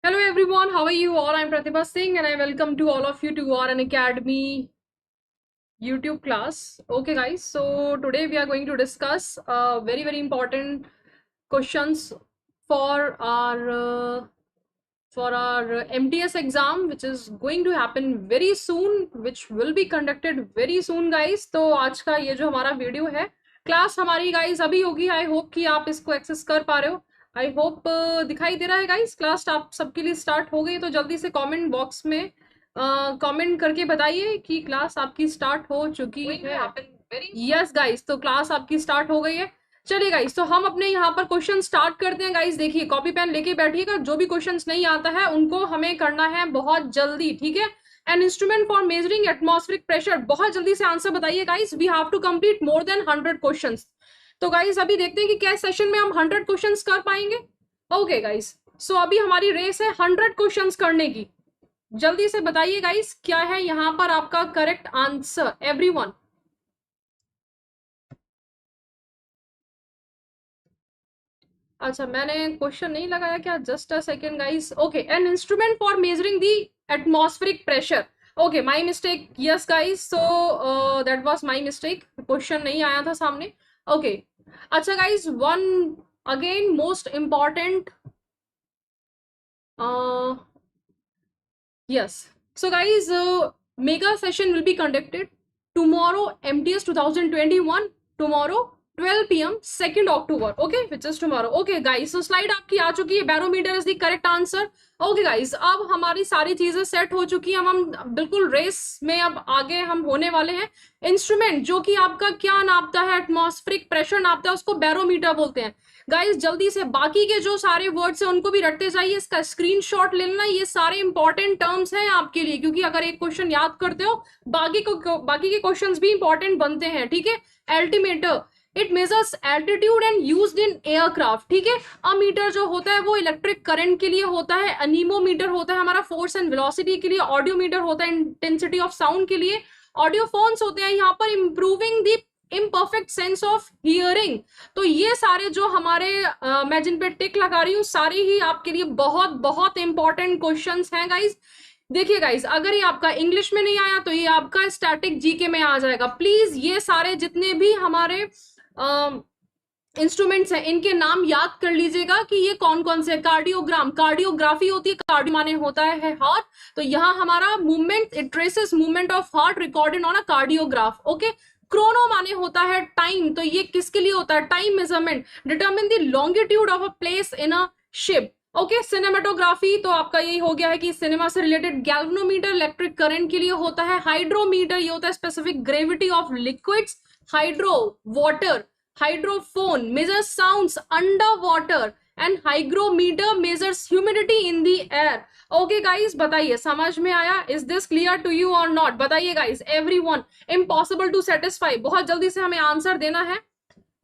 Hello everyone, how are you all? I'm Pratibha Singh and I welcome to all of you to our Academy YouTube class. Okay guys, so today we are going to discuss very important questions for our MTS exam which is going to happen very soon, which will be conducted very soon guys. तो आज का ये जो हमारा video है, class हमारी guys अभी होगी. आई होप कि आप इसको एक्सेस कर पा रहे हो. आई होप दिखाई दे रहा है गाइस. क्लास आप सबके लिए स्टार्ट हो गई, तो जल्दी से कमेंट बॉक्स में कमेंट करके बताइए कि क्लास आपकी स्टार्ट हो चुकी है. यस गाइस, तो क्लास आपकी स्टार्ट हो गई है. चलिए गाइस, तो हम अपने यहाँ पर क्वेश्चन स्टार्ट करते हैं गाइस. देखिए, कॉपी पेन लेके बैठिएगा. जो भी क्वेश्चंस नहीं आता है उनको हमें करना है बहुत जल्दी, ठीक है. An instrument for measuring atmospheric pressure, बहुत जल्दी से आंसर बताइए guys. We have to complete more than 100 questions. तो गाइस अभी देखते हैं कि क्या सेशन में हम 100 क्वेश्चंस कर पाएंगे. ओके गाइस, सो अभी हमारी रेस है 100 क्वेश्चंस करने की. जल्दी से बताइए गाइस, क्या है यहाँ पर आपका करेक्ट आंसर. एवरीवन, अच्छा मैंने क्वेश्चन नहीं लगाया क्या? Just a second guys. Okay, N instrument for measuring the atmospheric pressure. Okay, my mistake. Yes guys, so that was my mistake. Question नहीं आया था सामने. ओके, अच्छा guys, one again most important. yes, so guys, mega session will be conducted tomorrow, MTS 2021, tomorrow 12 p.m. 2nd October, okay, which is tomorrow. Okay guys, so slide आपकी आ चुकी है. Barometer is the correct answer. Okay guys, अब हमारी सारी चीजें set हो चुकी हैं. हम बिल्कुल रेस में अब आगे हम होने वाले हैं. इंस्ट्रूमेंट जो कि आपका क्या नापता है, एटमॉस्फेरिक प्रेशर नापता है, उसको बैरोमीटर बोलते हैं. गाइस जल्दी से बाकी के जो सारे वर्ड्स हैं उनको भी रटते जाइए. इसका स्क्रीनशॉट ले लेना. ये सारे इंपॉर्टेंट टर्म्स हैं आपके लिए, क्योंकि अगर एक क्वेश्चन याद करते हो बाकी के क्वेश्चंस भी इंपॉर्टेंट बनते हैं, ठीक है. Altimeter, it measures altitude and used in aircraft, ठीक है. अमीटर जो होता है वो इलेक्ट्रिक करंट के लिए होता है. अनीमोमीटर होता है हमारा फोर्स एंड वेलोसिटी के लिए. ऑडियोमीटर होता है इंटेंसिटी ऑफ साउंड के लिए. ऑडियोफोन्स होते हैं यहाँ पर improving the imperfect sense of hearing. तो ये सारे जो हमारे मैं जिन पे टिक लगा रही हूँ, सारे ही आपके लिए बहुत बहुत इंपॉर्टेंट क्वेश्चंस हैं गाइज. देखिए गाइज, अगर ये आपका इंग्लिश में नहीं आया तो ये आपका स्टैटिक जीके में आ जाएगा. प्लीज ये सारे जितने भी हमारे इंस्ट्रूमेंट्स हैं इनके नाम याद कर लीजिएगा कि ये कौन कौन से. कार्डियोग्राम, कार्डियोग्राफी होती है. कार्डियो माने होता है हार्ट. तो यहाँ हमारा movement, it traces movement of heart recorded on a cardiograph. Okay. Chrono माने होता है टाइम. तो ये किसके लिए होता है? Time measurement. Determine the longitude of a place in a ship. Okay. Cinematography, तो आपका यही हो गया है कि सिनेमा से रिलेटेड. गैल्वेनोमीटर इलेक्ट्रिक करंट के लिए होता है. हाइड्रोमीटर ये होता है specific gravity of liquids. Hydro water. Hydrophone measures sounds underwater and hygrometer measures humidity in the air. Okay guys, बताइए समझ में आया? Is this clear to you or not? बताइए guys, everyone. Impossible to satisfy, बहुत जल्दी से हमें answer देना है.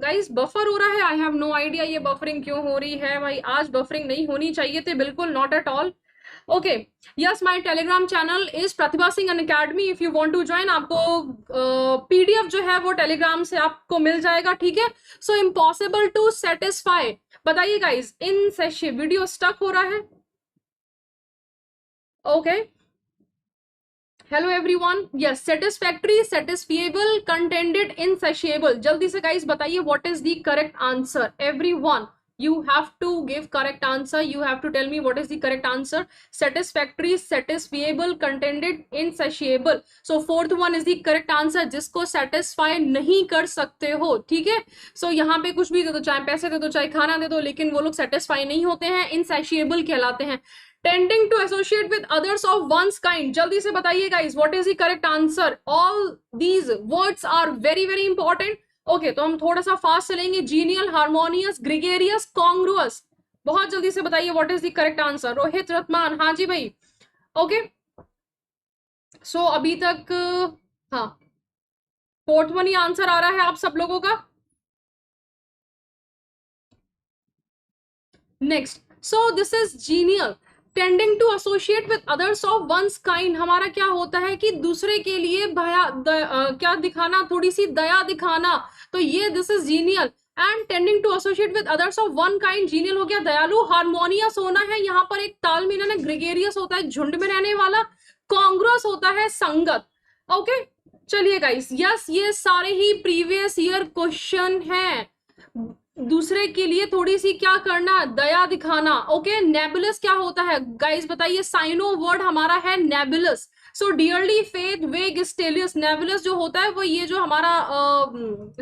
गाइस बफर हो रहा है. आई हैव नो आइडिया ये बफरिंग क्यों हो रही है भाई. आज बफरिंग नहीं होनी चाहिए थी बिल्कुल, not at all. Okay, yes, my Telegram channel is Pratibha Singh academy. If you want to join, आपको पीडीएफ जो है वो टेलीग्राम से आपको मिल जाएगा, ठीक है. So impossible to satisfy. बताइए गाइस, इन सेशन वीडियो स्टक हो रहा है. Okay, hello everyone. Yes, satisfactory, satisfiable, contended, insatiable. जल्दी से गाइस बताइए what is the correct answer. Everyone, you have to give correct answer. You have to tell me what is the correct answer. Satisfactory, satisfiable, contented, insatiable. So fourth one is the correct answer, जिसको satisfy नहीं कर सकते हो, ठीक है. so यहाँ पे कुछ भी दे दो, चाहे पैसे दे दो, चाहे खाना दे दो, लेकिन वो लोग satisfy नहीं होते हैं, insatiable कहलाते हैं. tending to associate with others of one's kind. जल्दी से बताइए guys, what is the correct answer. all these words are very very important. Okay, तो हम थोड़ा सा फास्ट चलेंगे. Genial, harmonious, gregarious, congruous. बहुत जल्दी से बताइए what is the correct answer. Rohit Ratman, हाँ जी भाई. ओके, सो अभी तक हाँ फोर्थ वन ही आंसर आ रहा है आप सब लोगों का. Next, so this is genial. Tending to associate with others of one's kind. हमारा क्या होता है कि दूसरे के लिए क्या दिखाना, थोड़ी सी दया दिखाना. तो ये this is genial. And tending to associate with others of one kind, genial हो गया दयालु, हार्मोनियस होना है यहाँ पर एक ताल में रहना, ग्रेगेरियस होता है झुंड में रहने वाला, कॉन्ग्रुअस होता है संगत। ओके चलिए गाइस, यस ये सारे ही प्रीवियस ईयर क्वेश्चन हैं। दूसरे के लिए थोड़ी सी क्या करना, दया दिखाना। ओके नेबुलस क्या होता है गाइस बताइए, साइनो वर्ड हमारा है नेबुलस। सो डियरली फेथ वेग स्टेलियस, नेबुलस जो होता है वो ये जो हमारा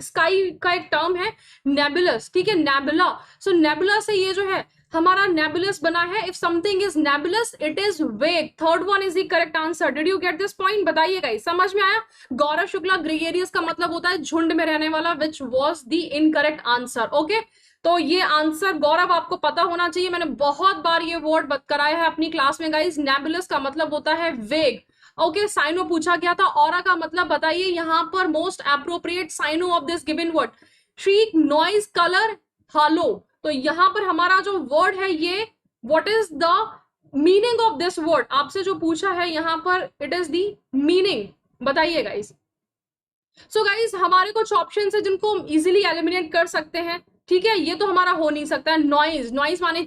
स्काई का एक टर्म है नेबुलस, ठीक है नेबुला। सो नेबुला से ये जो है हमारा नेबुलस बना है। If something is नेबुलस it is वेग। Third one is the correct answer. Did you get this point? बताइए गाइस समझ में आया? गौरव शुक्ला ग्रेगेरियस का मतलब होता है झुंड में रहने वाला, which was the incorrect answer. Okay तो ये आंसर गौरव आपको पता होना चाहिए, मैंने बहुत बार ये वर्ड कराया है अपनी क्लास में गाइस। नेबुलस का मतलब होता है वेग। ओके साइनो पूछा गया था, ऑरा का मतलब बताइए यहाँ पर most appropriate synonym of this given word, shriek, noise, colour, halo. तो यहाँ पर हमारा जो वर्ड है ये what is the meaning of this word, आपसे जो पूछा है यहाँ पर इट इज द मीनिंग, बताइए गाइस। सो गाइस हमारे कुछ ऑप्शन है जिनको हम इजिली एलिमिनेट कर सकते हैं, ठीक है। ये तो हमारा हो नहीं सकता है। नॉइज, नॉइज माने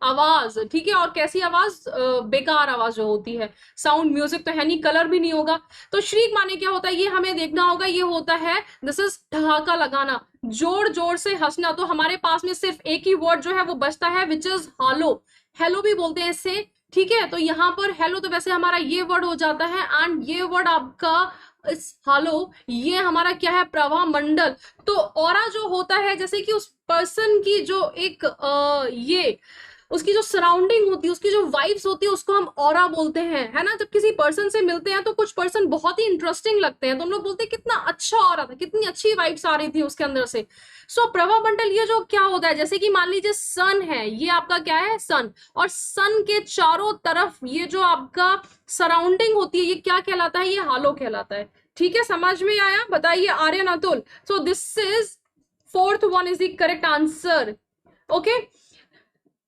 आवाज, ठीक है, और कैसी आवाज, बेकार आवाज जो होती है, साउंड, म्यूजिक तो है नहीं, कलर भी नहीं होगा। तो श्रीक माने क्या होता है ये हमें देखना होगा, ये होता है दिस इज ठहाका लगाना, जोर जोर से हंसना। तो हमारे पास में सिर्फ एक ही वर्ड जो है वो बचता है विच इज हालो, हेलो भी बोलते हैं इससे, ठीक है। तो यहाँ पर हेलो तो वैसे हमारा ये वर्ड हो जाता है, एंड ये वर्ड आपका हालो, ये हमारा क्या है, प्रवाह मंडल। तो ऑरा जो होता है जैसे कि उस पर्सन की जो एक ये उसकी जो सराउंडिंग होती है, उसकी जो वाइब्स होती है, उसको हम ऑरा बोलते हैं, है ना। जब किसी पर्सन से मिलते हैं तो कुछ पर्सन बहुत ही इंटरेस्टिंग लगते हैं तो हम लोग बोलते हैं कितना अच्छा ऑरा था, कितनी अच्छी वाइब्स आ रही थी उसके अंदर से। सो प्रभा मंडल ये जो क्या होता है, जैसे कि मान लीजिए सन है, ये आपका क्या है सन, और सन के चारों तरफ ये जो आपका सराउंडिंग होती है ये क्या कहलाता है, ये हालो कहलाता है, ठीक है। समझ में आया? बताइए Aryan, Atul. So this is fourth one is the correct answer. Okay,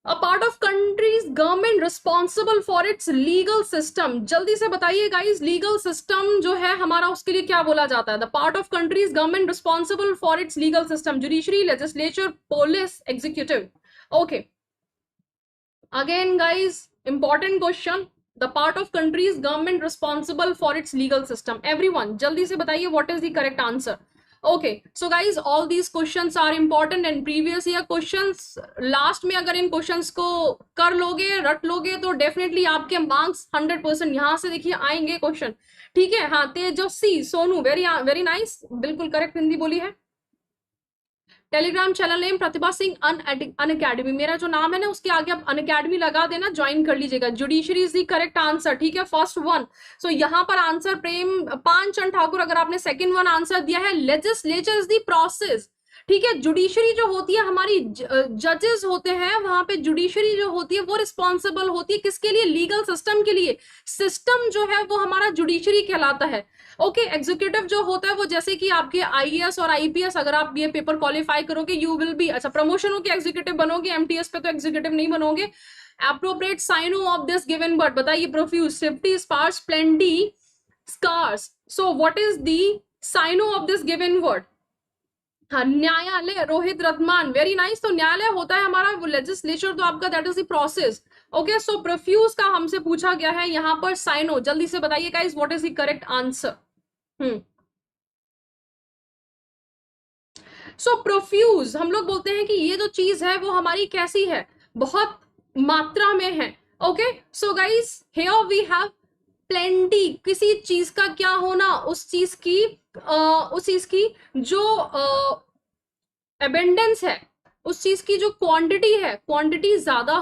A part of country's government responsible for its legal system, जल्दी से बताइए गाइस, लीगल सिस्टम जो है हमारा उसके लिए क्या बोला जाता है? The part of country's government responsible for its legal system, judiciary, legislature, police, executive. Okay, again guys, important question. The part of country's government responsible for its legal system. Everyone जल्दी से बताइए what is the correct answer. Okay, so guys, all these questions are important and previous year questions. Last में अगर इन questions को कर लोगे, रट लोगे, तो definitely आपके marks 100% यहाँ से देखिए आएंगे क्वेश्चन, ठीक है। हाँ, तेजस्वी सोनू, वेरी नाइस, बिल्कुल करेक्ट हिंदी बोली है। Telegram channel name Pratibha Singh अन अकेडमी, मेरा जो नाम है ना उसके आगे आप अन अकेडमी लगा देना, ज्वाइन कर लीजिएगा। Judiciary is the correct answer, ठीक है, फर्स्ट वन। सो यहाँ पर आंसर प्रेम पांचन ठाकुर, अगर आपने सेकंड वन आंसर दिया है। लेजिस्लेचर इज द प्रोसेस, ठीक है। जुडिशरी जो होती है हमारी, जजेस होते हैं वहां पे, जुडिशरी जो होती है वो रिस्पॉन्सिबल होती है किसके लिए, लीगल सिस्टम के लिए। सिस्टम जो है वो हमारा जुडिशरी कहलाता है। ओके, एग्जीक्यूटिव जो होता है वो जैसे कि आपके आईएएस और आईपीएस, अगर आप ये पेपर क्वालिफाई करोगे यू विल बी, अच्छा प्रमोशन हो के एग्जीक्यूटिव बनोगे, एमटीएस पे तो एग्जीक्यूटिव नहीं बनोगे। Appropriate synonym of this given word, बताइए। Profuse, safety, sparse, plenty, scarce. So what is the cyano of this given word? हाँ, न्यायालय, रोहित रत्मान, वेरी नाइस। तो न्यायालय होता है हमारा लेजिस्लेचर, तो आपका that is the process. Okay, so profuse का हमसे पूछा गया है यहाँ पर साइनो, जल्दी से बताइए guys what is the correct answer. So profuse हम लोग बोलते हैं कि ये जो चीज है वो हमारी कैसी है, बहुत मात्रा में है। Okay, so guys here we have plenty, किसी चीज का क्या होना, उस चीज की जो एबेंडेंस है, उस चीज की जो क्वांटिटी है, क्वांटिटी ज्यादा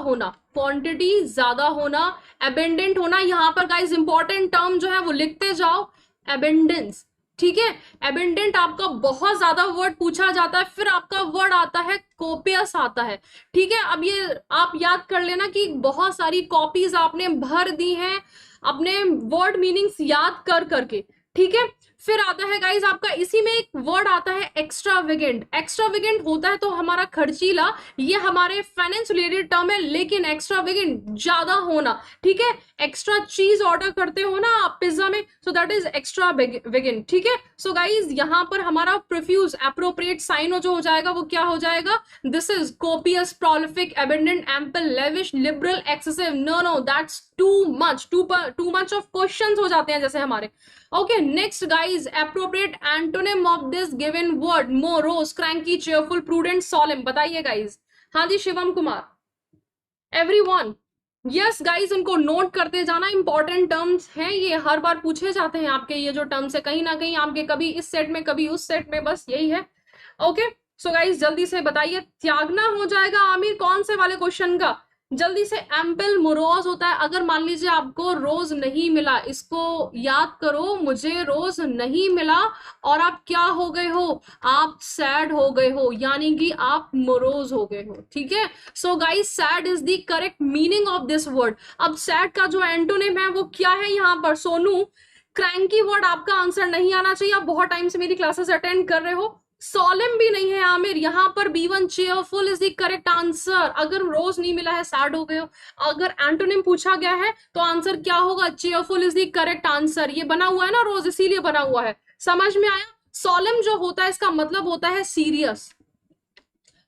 होना, एबेंडेंट होना। यहाँ पर गाइस इंपॉर्टेंट टर्म जो है वो लिखते जाओ, एबेंडेंस, ठीक है। एबेंडेंट आपका बहुत ज्यादा वर्ड पूछा जाता है, फिर आपका वर्ड आता है कोपियस आता है, ठीक है। अब ये आप याद कर लेना कि बहुत सारी कॉपीज आपने भर दी हैं अपने वर्ड मीनिंग्स याद कर करके, ठीक है। फिर आता है गाइज आपका, इसी में एक वर्ड आता है एक्स्ट्रावेगेंट। एक्स्ट्रावेगेंट होता है तो हमारा खर्चीला, ये हमारे फाइनेंस रिलेटेड टर्म है, लेकिन एक्स्ट्रावेगेंट ज्यादा होना, ठीक है। एक्स्ट्रा चीज ऑर्डर करते हो ना आप पिज्जा में, सो दैट इज एक्स्ट्रावेगेंट, ठीक है। सो गाइज यहाँ पर हमारा प्रोफ्यूज एप्रोप्रिएट साइन जो हो जाएगा वो क्या हो जाएगा, this is copious, prolific, abundant, ample, lavish, liberal, excessive. No no, that's too much of questions हो जाते हैं जैसे हमारे। Okay, next guys, appropriate antonym of this given word, morose, cranky, cheerful, prudent, solemn. बताइए गाइज। हाँ जी Shivam Kumar, everyone. Yes guys, उनको note करते जाना, इंपॉर्टेंट टर्म्स हैं ये, हर बार पूछे जाते हैं आपके ये जो टर्म्स है, कहीं ना कहीं आपके कभी इस सेट में कभी उस सेट में, बस यही है। ओके, सो गाइज जल्दी से बताइए, त्यागना हो जाएगा आमिर कौन से वाले क्वेश्चन का, जल्दी से। एम्पल, मोरोज होता है अगर मान लीजिए आपको रोज नहीं मिला, इसको याद करो, मुझे रोज नहीं मिला और आप क्या हो गए हो, आप सैड हो गए हो, यानी कि आप मोरोज हो गए हो, ठीक है। So guys, sad is the correct meaning of this word. अब सैड का जो एंटोनिम है वो क्या है यहाँ पर, सोनू, क्रैंकी वर्ड आपका आंसर नहीं आना चाहिए, आप बहुत टाइम से मेरी क्लासेस अटेंड कर रहे हो। सॉलेम भी नहीं है आमिर, यहाँ पर B1 cheerful is the correct answer. अगर रोज नहीं मिला है, सैड हो गए हो, अगर एंटोनिम पूछा गया है तो आंसर क्या होगा, cheerful is the correct answer. ये बना हुआ है ना रोज, इसीलिए बना हुआ है, समझ में आया। सॉलेम जो होता है इसका मतलब होता है सीरियस,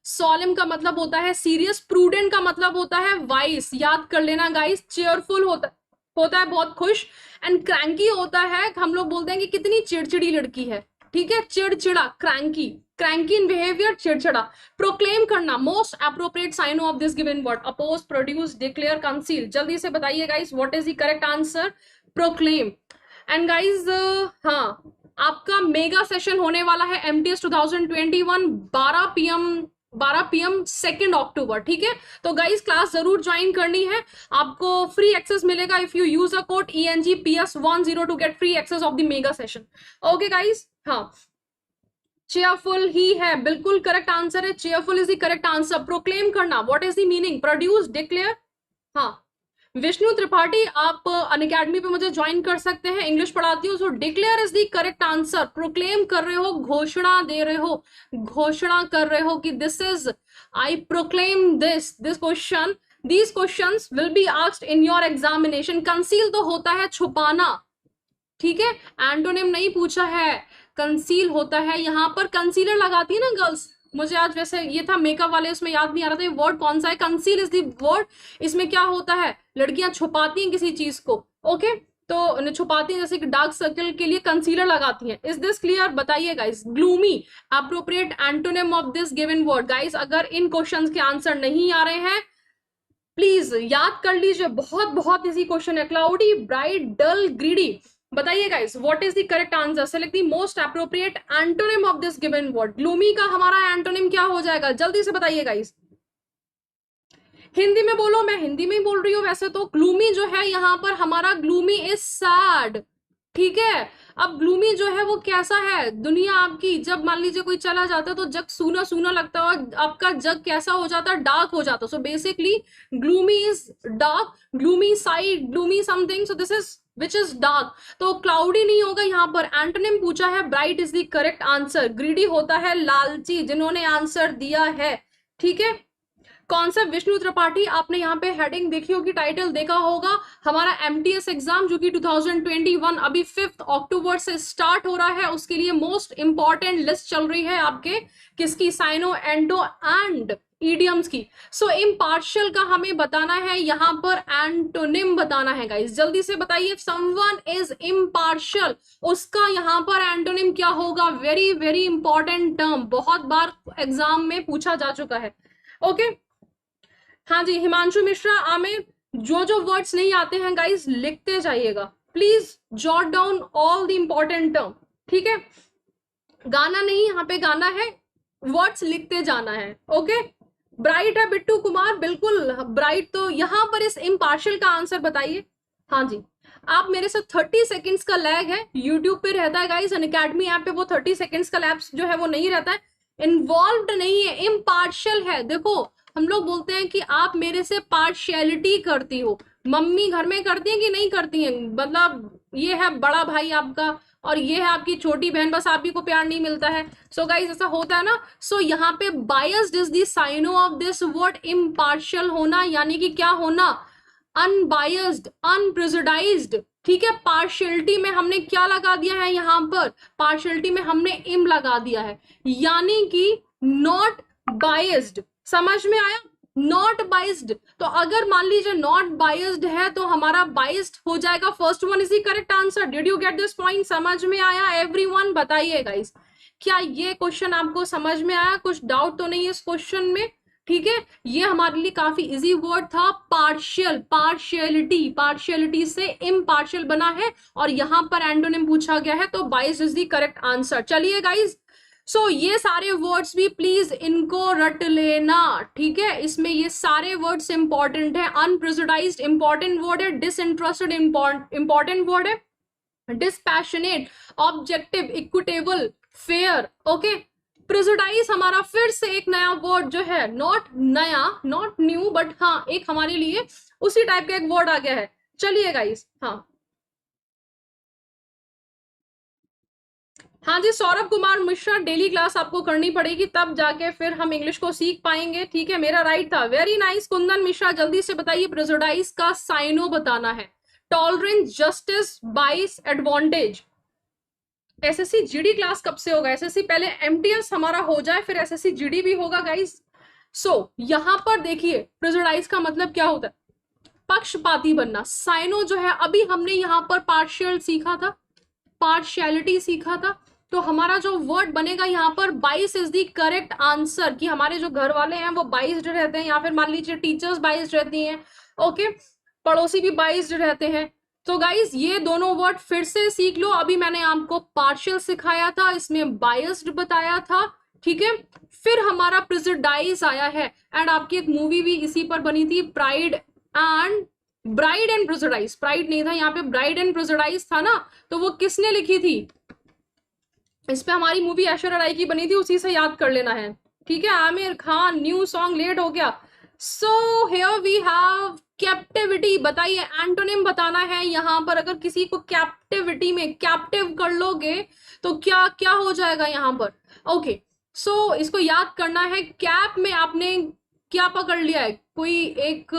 सॉलेम का मतलब होता है सीरियस, प्रूडेंट का मतलब होता है वाइस, याद कर लेना गाइस। चेयरफुल होता है बहुत खुश, एंड क्रैंकी होता है, हम लोग बोलते हैं कि कितनी चिड़चिड़ी लड़की है, ठीक है, चिड़चिड़ा, क्रैंकी, क्रैंकी इन बिहेवियर, चिड़चिड़ा। प्रोक्लेम करना, most appropriate sign of this given word, oppose, produce, declare, conceal. जल्दी से बताइए guys, what is the correct answer, proclaim. And guys हाँ, आपका मेगा सेशन होने वाला है MTS 2021 12 PM 2 अक्टूबर, ठीक है। तो गाइस क्लास जरूर ज्वाइन करनी है, आपको फ्री एक्सेस मिलेगा if you use a code ENGPS10 to get free access of the mega session. Okay guys, हाँ, चेयरफुल ही है, बिल्कुल करेक्ट आंसर है, cheerful is the correct answer. Proclaim करना, what is the meaning, produce, declare. हाँ, विष्णु त्रिपाठी, आप Unacademy पे मुझे ज्वाइन कर सकते हैं, इंग्लिश पढ़ाती हूँ। So declare is the correct answer, proclaim कर रहे हो, घोषणा दे रहे हो, घोषणा कर रहे हो कि this is, I proclaim this question, these questions will be asked in your examination. Conceal तो होता है छुपाना, ठीक है, एंटोनिम नहीं पूछा है, कंसील होता है। यहाँ पर कंसीलर लगाती है ना गर्ल्स, मुझे आज वैसे ये था मेकअप वाले, उसमें याद नहीं आ रहा था ये वर्ड कौन सा है, कंसील इज द वर्ड। इसमें क्या होता है, लड़कियां छुपाती हैं किसी चीज को, ओके, तो छुपाती हैं, जैसे कि डार्क सर्कल के लिए कंसीलर लगाती हैं। इज दिस क्लियर, बताइए guys. Gloomy, appropriate antonym of this given word. Guys अगर इन क्वेश्चंस के आंसर नहीं आ रहे हैं प्लीज याद कर लीजिए, बहुत बहुत इजी क्वेश्चन है। क्लाउडी, ब्राइट, डल, ग्रीडी। बताइए guys, what is the correct answer, select the most appropriate antonym of this given word. Gloomy का हमारा एंटोनिम क्या हो जाएगा, जल्दी से बताइए गाइस। हिंदी में बोलो, मैं हिंदी में ही बोल रही हूँ वैसे तो। ग्लूमी जो है यहाँ पर हमारा, ग्लूमी इज सैड, ठीक है। अब ग्लूमी जो है वो कैसा है, दुनिया आपकी, जब मान लीजिए कोई चला जाता है तो जग सूना सूना लगता है, आपका जग कैसा हो जाता है, डार्क हो जाता है। So basically gloomy is dark, gloomy side, gloomy something, so this is which is dark. तो क्लाउडी नहीं होगा यहाँ पर, एंटोनिम पूछा है, bright is the correct answer. Greedy होता है लालची, जिन्होंने आंसर दिया है, ठीक है। कौन सा, विष्णु त्रिपाठी, आपने यहाँ पे हेडिंग देखी होगी, टाइटल देखा होगा, हमारा MTS एग्जाम जो कि 2021 अभी 5 अक्टूबर से स्टार्ट हो रहा है, उसके लिए मोस्ट इंपॉर्टेंट लिस्ट चल रही है आपके, किसकी, साइनो, एंडो एंड ईडियम्स की। सो इम्पार्शियल का हमें बताना है, यहाँ पर एंटोनिम बताना है गाइस, जल्दी से बताइए। समवन इज इम्पार्शियल, उसका यहाँ पर एंटोनिम क्या होगा, वेरी वेरी इंपॉर्टेंट टर्म, बहुत बार एग्जाम में पूछा जा चुका है, ओके। हाँ जी, हिमांशु मिश्रा, आमिर, जो जो वर्ड्स नहीं आते हैं गाइस लिखते जाइएगा please, jot down all the important term, ठीक है। गाना नहीं, यहाँ पे गाना है, वर्ड्स लिखते जाना है, ओके। ब्राइट है बिट्टू कुमार, बिल्कुल ब्राइट। तो यहाँ पर इस इम्पार्शियल का आंसर बताइए। हाँ जी, आप मेरे साथ 30 सेकेंड्स का लैग है, यूट्यूब पे रहता है गाइस, अनअकैडमी ऐप पे वो 30 सेकेंड्स का लैप्स जो है वो नहीं रहता है, इन्वॉल्व्ड नहीं है, इम्पार्शियल है। देखो हम लोग बोलते हैं कि आप मेरे से पार्शियलिटी करती हो, मम्मी घर में करती हैं कि नहीं करती हैं, मतलब ये है बड़ा भाई आपका और ये है आपकी छोटी बहन, बस आप ही को प्यार नहीं मिलता है। सो गाइस ऐसा होता है ना। सो यहाँ पे biased is the cyano of this word, impartial होना यानी कि क्या होना, अनबायस्ड, अनप्रेजुडाइज्ड, ठीक है, पार्शियलिटी में हमने क्या लगा दिया है, यहां पर पार्शियलिटी में हमने इम लगा दिया है, यानी कि नॉट बायस्ड। समझ में आया, नॉट बाइस्ड। तो अगर मान लीजिए नॉट बाइस्ड है तो हमारा बाइस्ड हो जाएगा, first one is the correct answer. Did you get this point? समझ में आया एवरीवन? बताइए गाइस, क्या ये क्वेश्चन आपको समझ में आया? कुछ डाउट तो नहीं है इस क्वेश्चन में? ठीक है, ये हमारे लिए काफी इजी वर्ड था, पार्शियल, पार्शियलिटी, पार्शियलिटी से इम्पार्शियल बना है और यहां पर एंटोनिम पूछा गया है, तो biased is the correct answer. चलिए गाइस, सो ये सारे वर्ड्स भी प्लीज इनको रट लेना, ठीक है, इसमें ये सारे वर्ड्स इंपॉर्टेंट है। अनप्रेजुडाइज्ड इंपॉर्टेंट वर्ड है, डिसइंटरेस्टेड इंपॉर्टेंट वर्ड है, dispassionate, objective, equitable, fair, okay. Prejudice हमारा फिर से एक नया वर्ड जो है, नॉट नया, नॉट न्यू, बट हाँ एक हमारे लिए उसी टाइप का एक वर्ड आ गया है। चलिए गाइस, हाँ जी, सौरभ कुमार मिश्रा, डेली क्लास आपको करनी पड़ेगी, तब जाके फिर हम इंग्लिश को सीख पाएंगे, ठीक है, मेरा राइट था। वेरी नाइस कुंदन मिश्रा, जल्दी से बताइए, प्रेजुडाइज का साइनो बताना है। टॉलरेंस, जस्टिस, बाइस, एडवांटेज। एसएससी जीडी क्लास कब से होगा? एसएससी पहले एमटीएस हमारा हो जाए, फिर एसएससी जीडी भी होगा गाइस। सो यहां पर देखिए, प्रेजुडाइज का मतलब क्या होता है, पक्षपाती बनना। साइनो जो है, अभी हमने यहां पर पार्शियल सीखा था, पार्शियलिटी सीखा था, तो हमारा जो वर्ड बनेगा यहाँ पर बाइस इज दी करेक्ट आंसर, कि हमारे जो घर वाले हैं वो बाइस्ड रहते हैं, या फिर मान लीजिए टीचर्स बाइस्ड रहती हैं, ओके, पड़ोसी भी बाइस्ड रहते हैं। तो गाइज ये दोनों वर्ड फिर से सीख लो, अभी मैंने आपको पार्शियल सिखाया था, इसमें बाइस्ड बताया था, ठीक है। फिर हमारा प्रेजुडाइज आया है, एंड आपकी एक मूवी भी इसी पर बनी थी, ब्राइड एंड प्रेजुडाइज, प्राइड नहीं था यहाँ पे, ब्राइड एंड प्रेजुडाइज था ना, तो वो किसने लिखी थी? इस पे हमारी मूवी ऐश्वर्या राय की बनी थी, उसी से याद कर लेना है, ठीक है। Aamir Khan, new song, late हो गया। So here we have captivity. बताइए, एंटोनिम बताना है यहाँ पर। अगर किसी को कैप्टिविटी में कैप्टिव कर लोगे तो क्या क्या हो जाएगा यहाँ पर, ओके। सो इसको याद करना है, कैप में आपने क्या पकड़ लिया है? कोई एक,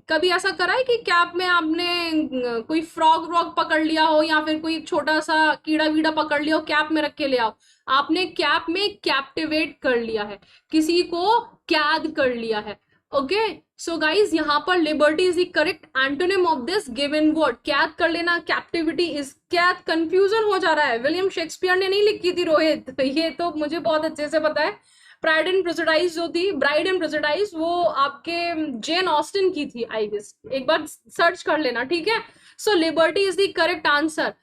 कभी ऐसा करा है कि कैप में आपने कोई फ्रॉग व्रॉग पकड़ लिया हो, या फिर कोई छोटा सा कीड़ा वीड़ा पकड़ लिया हो, कैप में रख के ले आओ? आपने कैप में कैप्टिवेट कर लिया है, किसी को कैद कर लिया है, ओके। सो गाइज यहाँ पर liberty is the correct antonym of this given word. कैद कर लेना, कैप्टिविटी इज कैद। कंफ्यूजन हो जा रहा है, विलियम शेक्सपियर ने नहीं लिखी थी रोहित, ये तो मुझे बहुत अच्छे से पता है। प्राइड एंड प्रेजुडाइज जो थी, ब्राइड एंड प्रेजुडाइज, वो आपके जेन ऑस्टिन की थी आई गेस, एक बार सर्च कर लेना, ठीक है। So liberty is the correct answer.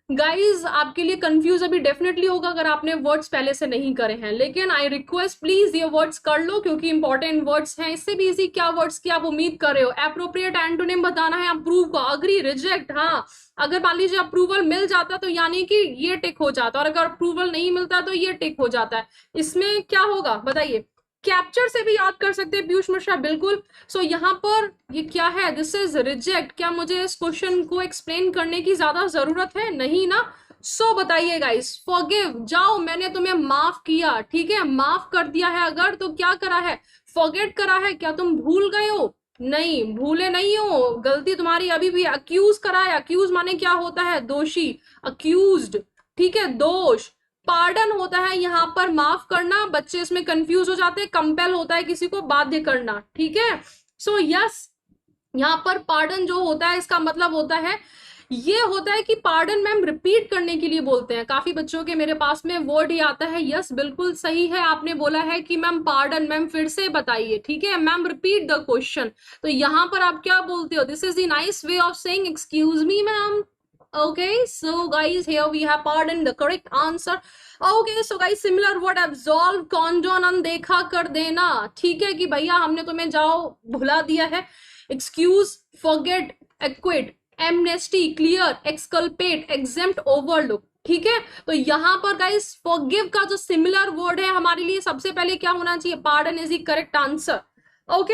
Guys आपके लिए कंफ्यूज अभी डेफिनेटली होगा अगर आपने वर्ड्स पहले से नहीं करे हैं, लेकिन आई रिक्वेस्ट प्लीज ये वर्ड्स कर लो, क्योंकि इंपॉर्टेंट वर्ड्स हैं। इससे भी इजी क्या वर्ड्स की आप उम्मीद कर रहे हो? एप्रोप्रिएट एंटोनिम बताना है, अप्रूव का, अग्री, रिजेक्ट। हाँ, अगर मान लीजिए अप्रूवल मिल जाता तो यानी कि ये टिक हो जाता, और अगर अप्रूवल नहीं मिलता तो ये टिक हो जाता है। इसमें क्या होगा बताइए? कैप्चर से भी याद कर सकते हैं पीयूष मिश्रा, बिल्कुल। सो यहाँ पर ये क्या है? This is reject. क्या मुझे इस क्वेश्चन को एक्सप्लेन करने की ज्यादा जरूरत है? नहीं ना। सो बताइए गाइस, फॉरगिव, जाओ, मैंने तुम्हें माफ किया, ठीक है, माफ कर दिया है अगर, तो क्या करा है? फॉरगेट करा है। क्या तुम भूल गए हो? नहीं, भूले नहीं हो, गलती तुम्हारी अभी भी। अक्यूज करा है, अक्यूज माने क्या होता है? दोषी, अक्यूज्ड, ठीक है, दोष। पार्डन होता है यहाँ पर माफ करना, बच्चे इसमें कंफ्यूज हो जाते हैं। कंपेल होता है किसी को बाध्य करना, ठीक है। सो यस, यहाँ पर पार्डन जो होता है इसका मतलब होता है, ये होता है कि पार्डन मैम रिपीट करने के लिए बोलते हैं। काफी बच्चों के मेरे पास में वर्ड ही आता है। यस, बिल्कुल सही है, आपने बोला है कि मैम पार्डन, मैम फिर से बताइए, ठीक है, मैम रिपीट द क्वेश्चन। तो यहाँ पर आप क्या बोलते हो? This is the nice way of saying excuse me ma'am. Okay, so guys, here we have pardon, the correct answer. Okay, so guys, similar word absolve, condone, अनदेखा कर देना, ठीक है, कि भैया हमने तुम्हें जाओ भुला दिया है। excuse, forget, acquit, amnesty, clear, exculpate, exempt, overlook, ठीक है। तो यहाँ पर गाइस forgive का जो सिमिलर वर्ड है हमारे लिए सबसे पहले क्या होना चाहिए? pardon is the correct answer. Okay,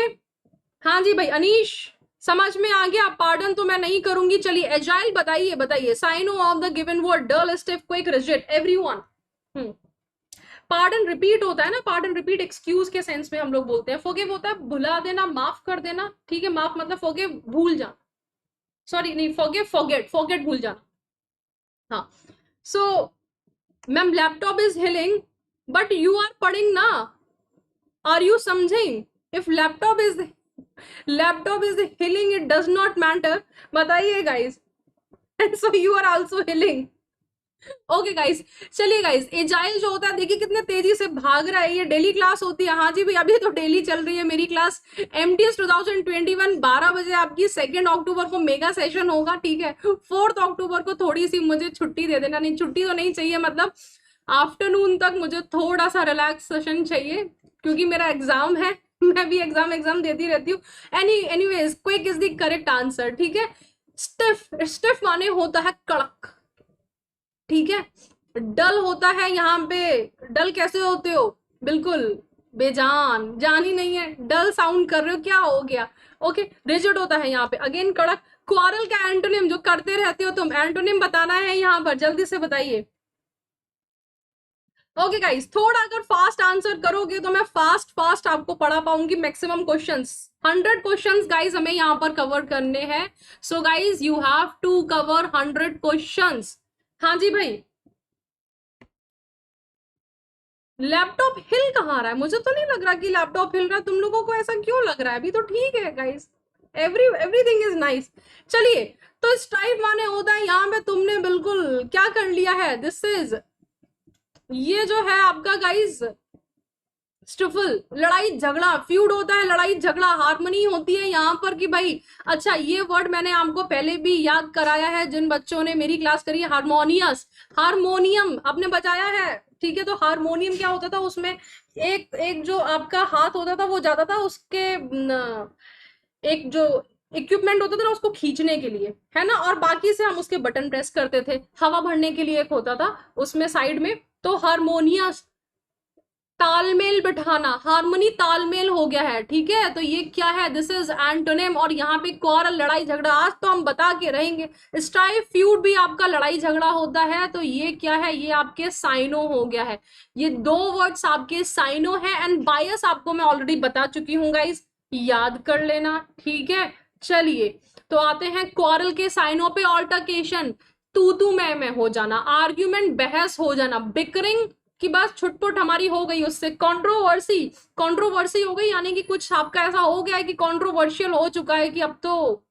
हाँ जी भाई अनीश, समझ में आ गया। पार्डन तो मैं नहीं करूंगी। चलिए एजाइल बताइए, बताइए syno of the given word, dull, stiff, quick, rigid, everyone. Pardon repeat होता है ना, पार्डन रिपीट एक्सक्यूज के सेंस में हम लोग बोलते हैं। फॉरगिव होता है भुला देना, माफ कर देना, ठीक है, माफ मतलब फॉरगिव, भूल जाना। सॉरी नहीं, फॉरगिव, फॉरगेट, फॉरगेट भूल जाना। हाँ, सो मैम लैपटॉप इज हिलिंग बट यू आर पढ़िंग ना, आर यू समझिंग? इफ लैपटॉप इज हिलिंग इट डज नॉट मैटर, बताइए guys. And so you are also हिलिंग। ओके गाइस, चलिए गाइस, एजाइल जो होता है देखिए कितने तेजी से भाग रहा है, ये डेली क्लास होती है। हाँ जी भाई, अभी तो डेली चल रही है मेरी क्लास। एमटीएस 2021 12 बजे आपकी 2 अक्टूबर को मेगा सेशन होगा, ठीक है। 4 अक्टूबर को थोड़ी सी मुझे छुट्टी दे देना, नहीं छुट्टी तो नहीं चाहिए, मतलब आफ्टरनून तक मुझे थोड़ा सा रिलैक्स सेशन चाहिए, क्योंकि मेरा एग्जाम है। मैं भी एग्जाम देती रहती हूँ। Anyways, quick is the correct answer, ठीक है। स्टिफ माने होता है कड़क, ठीक है। डल होता है यहाँ पे, डल कैसे होते हो? बिल्कुल बेजान, जान ही नहीं है, डल साउंड कर रहे हो, क्या हो गया? ओके, रिजिड होता है यहाँ पे, अगेन कड़क। क्वारल का एंटोनिम, जो करते रहते हो तुम, एंटोनिम बताना है यहाँ पर, जल्दी से बताइए। ओके गाइस, थोड़ा अगर फास्ट आंसर करोगे तो मैं फास्ट आपको पढ़ा पाऊंगी। मैक्सिमम क्वेश्चंस 100 क्वेश्चंस गाइस हमें यहाँ पर कवर करने हैं। So guys you have to cover 100 questions. हाँ जी भाई, लैपटॉप हिल कहाँ रहा है? मुझे तो नहीं लग रहा कि लैपटॉप हिल रहा है, तुम लोगों को ऐसा क्यों लग रहा है? अभी तो ठीक है गाइस, एवरीथिंग इज नाइस। चलिए, तो स्ट्राइक माने होता है यहाँ पे, तुमने बिल्कुल क्या कर लिया है, दिस इज, ये जो है आपका गाइस स्टफल, लड़ाई झगड़ा, फ्यूड होता है, लड़ाई झगड़ा। हारमोनी होती है यहाँ पर कि भाई, अच्छा ये वर्ड मैंने आपको पहले भी याद कराया है, जिन बच्चों ने मेरी क्लास करी है। हारमोनियस, हारमोनियम आपने बजाया है, ठीक है। तो हारमोनियम क्या होता था, उसमें एक एक जो आपका हाथ होता था वो जाता था उसके एक जो इक्विपमेंट होता था ना उसको खींचने के लिए, है ना, और बाकी से हम उसके बटन प्रेस करते थे। हवा भरने के लिए एक होता था उसमें साइड में। तो हारमोनियस, तालमेल बिठाना, हारमोनी तालमेल हो गया है, ठीक है। तो ये क्या है, दिस इज एंटोनिम। और यहाँ पे क्वारल, लड़ाई झगड़ा, आज तो हम बता के रहेंगे। स्ट्राइफ, फ्यूड भी आपका लड़ाई झगड़ा होता है। तो ये क्या है, ये आपके साइनो हो गया है। ये 2 वर्ड्स आपके साइनो है। एंड बायस आपको मैं ऑलरेडी बता चुकी हूँ गाइस, याद कर लेना, ठीक है। चलिए, तो आते हैं क्वारल के साइनों पे। ऑल्टरकेशन, तू मैं हो जाना, आर्ग्यूमेंट, बहस हो जाना, बिकरिंग की बात छुटपुट हमारी हो गई उससे। कंट्रोवर्सी, कंट्रोवर्सी हो गई, यानी कि कुछ आपका ऐसा हो गया है कि कंट्रोवर्शियल हो चुका है, कि अब तो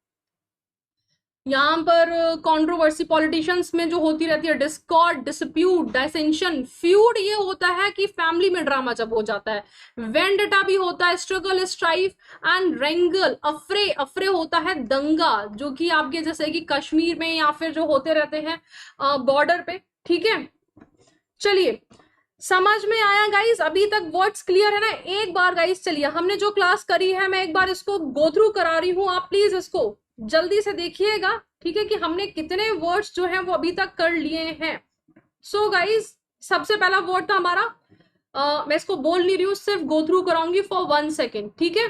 यहाँ पर कंट्रोवर्सी पॉलिटिशियंस में जो होती रहती है, डिस्कॉर्ड, डिस्प्यूट, डाइसेंशन। फ्यूड ये होता है कि फैमिली में ड्रामा जब हो जाता है। वेंडेटा भी होता है, स्ट्रगल, स्ट्राइफ एंड रेंगल। अफरे, अफरे होता है दंगा, जो कि आपके जैसे कि कश्मीर में या फिर जो होते रहते हैं बॉर्डर पे, ठीक है। चलिए, समझ में आया गाइस? अभी तक वर्ड्स क्लियर है ना? एक बार गाइस, चलिए, हमने जो क्लास करी है मैं एक बार इसको गो थ्रू करा रही हूँ, आप प्लीज इसको जल्दी से देखिएगा, ठीक है, कि हमने कितने वर्ड्स जो हैं वो अभी तक कर लिए हैं। सो गाइस, सबसे पहला वर्ड था हमारा, मैं इसको बोल नहीं रही हूँ, सिर्फ गो थ्रू कराऊंगी फॉर 1 सेकेंड, ठीक है।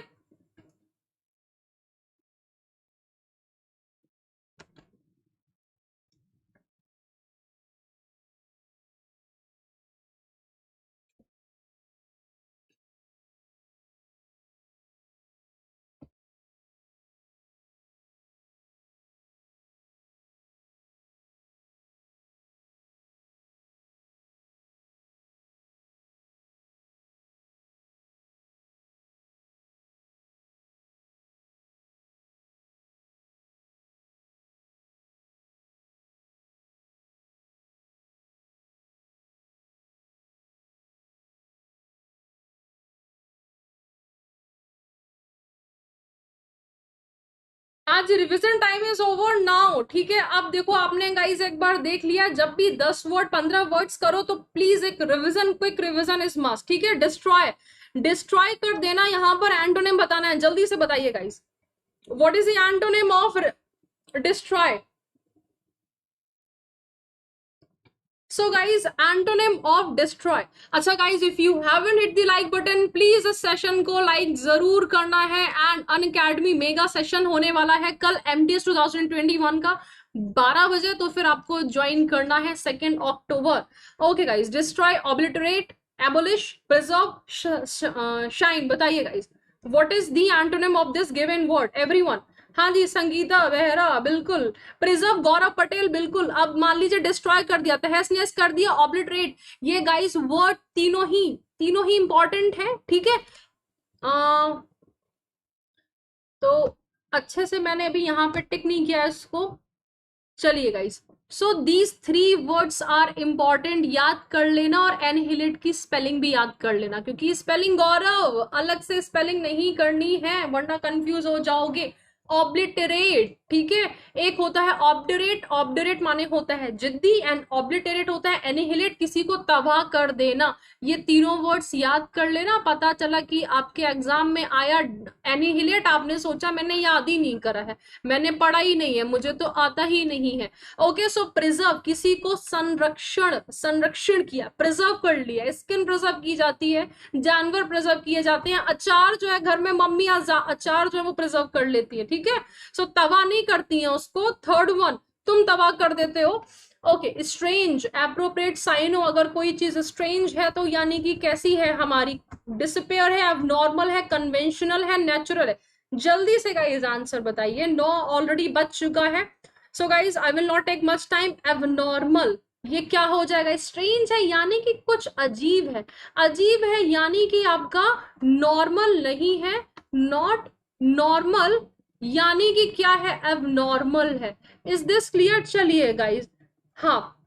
आज revision time is over now, ठीक है। अब देखो, आपने गाइस एक बार देख लिया, जब भी 10 वर्ड 15 वर्ड्स करो तो प्लीज एक revision, quick revision is must, ठीक है। डिस्ट्रॉय, डिस्ट्रॉय कर देना, यहाँ पर एंटोनिम बताना है, जल्दी से बताइए guys, what is the antonym of destroy? So guys, antonym of destroy. अच्छा guys, if you haven't hit the like button, please इस सेशन को लाइक जरूर करना है। एंड अनअकैडमी मेगा सेशन होने वाला है कल MTS 2021 का 12 बजे, तो फिर आपको ज्वाइन करना है 2 अक्टूबर। Okay guys, destroy, obliterate, abolish, preserve, shine, बताइए guys, what is the antonym of this given word? Everyone हाँ जी, संगीता बेहरा बिल्कुल, प्रिजर्व गौरव पटेल बिल्कुल। अब मान लीजिए डिस्ट्रॉय कर दिया, तहस नहस कर दिया, ऑब्लिटरेट, ये गाइस वर्ड तीनों ही इंपॉर्टेंट है, ठीक है। तो अच्छे से मैंने अभी यहाँ पे टिक नहीं किया इसको, चलिए guys. So these 3 words are important, याद कर लेना, और एनहिलेट की स्पेलिंग भी याद कर लेना, क्योंकि स्पेलिंग गौरव अलग से स्पेलिंग नहीं करनी है वरना कंफ्यूज हो जाओगे। ऑब्लिटरेट, ठीक है, एक होता है ऑब्डरेट, ऑब्डरेट माने होता है जिद्दी, एंड ऑब्लिटरेट होता है एनिहिलेट, किसी को तबाह कर देना। ये तीनों वर्ड्स याद कर लेना। पता चला कि आपके एग्जाम में आया एनिहिलेट, आपने सोचा मैंने याद ही नहीं करा है, मैंने पढ़ा ही नहीं है, मुझे तो आता ही नहीं है। ओके, सो प्रिजर्व, किसी को संरक्षण किया, प्रिजर्व कर लिया, स्किन प्रिजर्व की जाती है, जानवर प्रिजर्व किए जाते हैं, अचार जो है घर में मम्मी अचार जो है वो प्रिजर्व कर लेती है, ठीक है। सो तबाह नहीं करती है उसको। थर्ड वन, तुम तबाह कर देते हो। ओके, स्ट्रेंज, एप्रोप्रिएट साइन हो, अगर कोई चीज स्ट्रेंज है तो यानी कि कैसी है हमारी, डिसअपियर है, एबनॉर्मल है, कन्वेंशनल है, नेचुरल है। जल्दी से गाइस आंसर बताइए, 9 ऑलरेडी बच चुका है। So guys I will not take much time. Abnormal, ये क्या हो जाएगा, स्ट्रेंज है यानी कि कुछ अजीब है, अजीब है यानी कि आपका नॉर्मल नहीं है, नॉट नॉर्मल यानी कि क्या है, एबनॉर्मल है। Is this clear? चलिए गाइज, हाँ।